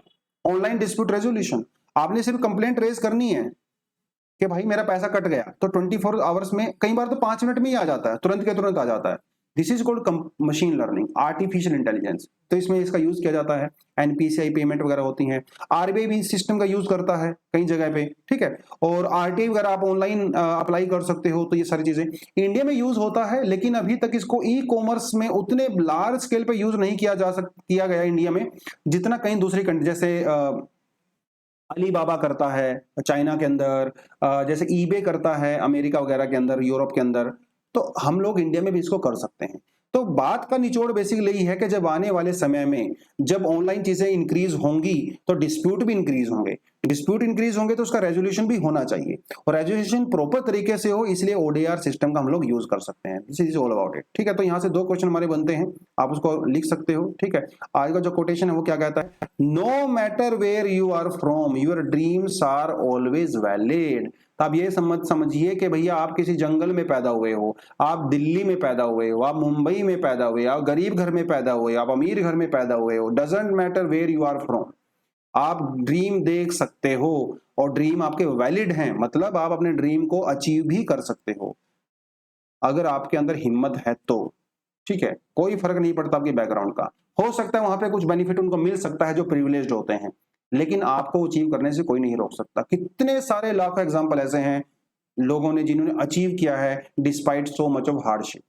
online dispute resolution. आपने सिर्फ कंप्लेंट रेज करनी है कि भाई मेरा पैसा कट गया, तो 24 आवर्स में, कई बार तो 5 मिनट में ही आ जाता है, तुरंत के तुरंत आ जाता है। This is called machine learning, artificial intelligence. तो इसमें इसका यूज किया जाता है, NPCI पेमेंट वगैरह होती है, RBI भी इस सिस्टम का यूज करता है कई जगह पे, ठीक है, और RTI वगैरह आप ऑनलाइन अप्लाई कर सकते हो। तो ये सारी चीजें इंडिया में यूज होता है, लेकिन अभी तक इसको ई कॉमर्स में उतने लार्ज स्केल पे यूज नहीं किया गया इंडिया में, जितना कहीं दूसरी कंट्री जैसे अलीबाबा करता है चाइना के अंदर, जैसे ईबे करता है अमेरिका वगैरह के अंदर, यूरोप के अंदर, तो हम लोग इंडिया में भी इसको कर सकते हैं। तो बात का निचोड़ बेसिकली यही है कि जब आने वाले समय में जब ऑनलाइन चीजें इंक्रीज होंगी तो डिस्प्यूट भी इंक्रीज होंगे, डिस्प्यूट इंक्रीज होंगे तो उसका रेजोल्यूशन भी होना चाहिए, और रेजोल्यूशन प्रॉपर तरीके से हो, इसलिए ओडीआर सिस्टम का हम लोग यूज कर सकते हैं। This is all about it. ठीक है, तो यहाँ से 2 क्वेश्चन हमारे बनते हैं, आप उसको लिख सकते हो। ठीक है, आज का जो कोटेशन है वो क्या कहता है, no matter where you are from your dreams are always valid. तो आप ये समझिए कि भैया आप किसी जंगल में पैदा हुए हो, आप दिल्ली में पैदा हुए हो, आप मुंबई में पैदा हुए, आप गरीब घर में पैदा हुए, आप अमीर घर में पैदा हुए हो, doesn't matter where you are from, आप ड्रीम देख सकते हो और ड्रीम आपके वैलिड हैं, मतलब आप अपने ड्रीम को अचीव भी कर सकते हो अगर आपके अंदर हिम्मत है तो। ठीक है, कोई फर्क नहीं पड़ता आपके बैकग्राउंड का। हो सकता है वहां पे कुछ बेनिफिट उनको मिल सकता है जो प्रिविलेज्ड होते हैं, लेकिन आपको अचीव करने से कोई नहीं रोक सकता। कितने सारे लाखों एग्जांपल ऐसे हैं लोगों ने जिन्होंने अचीव किया है despite so much of hardship.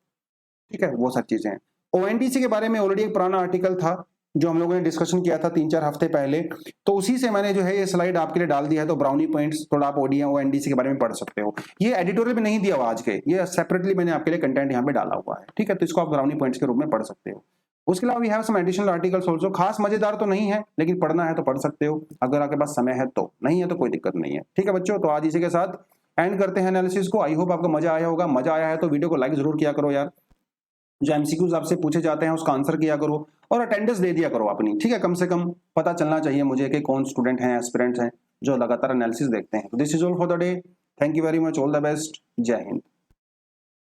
ठीक है, वो सब चीजें हैं। ओएनडीसी के बारे में ऑलरेडी एक पुराना आर्टिकल था जो हम लोगों ने डिस्कशन किया था 3-4 हफ्ते पहले, तो उसी से मैंने जो है ये स्लाइड आपके लिए डाल दिया है। तो ब्राउनी पॉइंट्स थोड़ा आप ओएनडीसी के बारे में पढ़ सकते हो। ये एडिटोरियल में नहीं दिया हुआ आज के, ये सेपरेटली मैंने आपके लिए कंटेंट यहाँ पे डाला हुआ है। ठीक है, तो इसको आप ब्राउनी पॉइंट्स के रूप में पढ़ सकते हो। उसके अलावा we have some additional articles also, खास मजेदार तो नहीं है लेकिन पढ़ना है तो पढ़ सकते हो, अगर आपके पास समय है तो, नहीं है तो कोई दिक्कत नहीं है। ठीक है बच्चों, तो आज इसी के साथ एंड करते हैं एनालिसिस को। आई होप आपको मजा आया होगा। मजा आया है तो वीडियो को लाइक जरूर किया करो यार, जो एमसीक्यूज आपसे पूछे जाते हैं उसका आंसर किया करो और अटेंडेंस दे दिया करो अपनी। ठीक है, कम से कम पता चलना चाहिए मुझे कि कौन स्टूडेंट हैं, एस्पिरेंट्स हैं जो लगातार एनालिसिस देखते हैं। This is all for the day. Thank you very much, all the best, जय हिंद।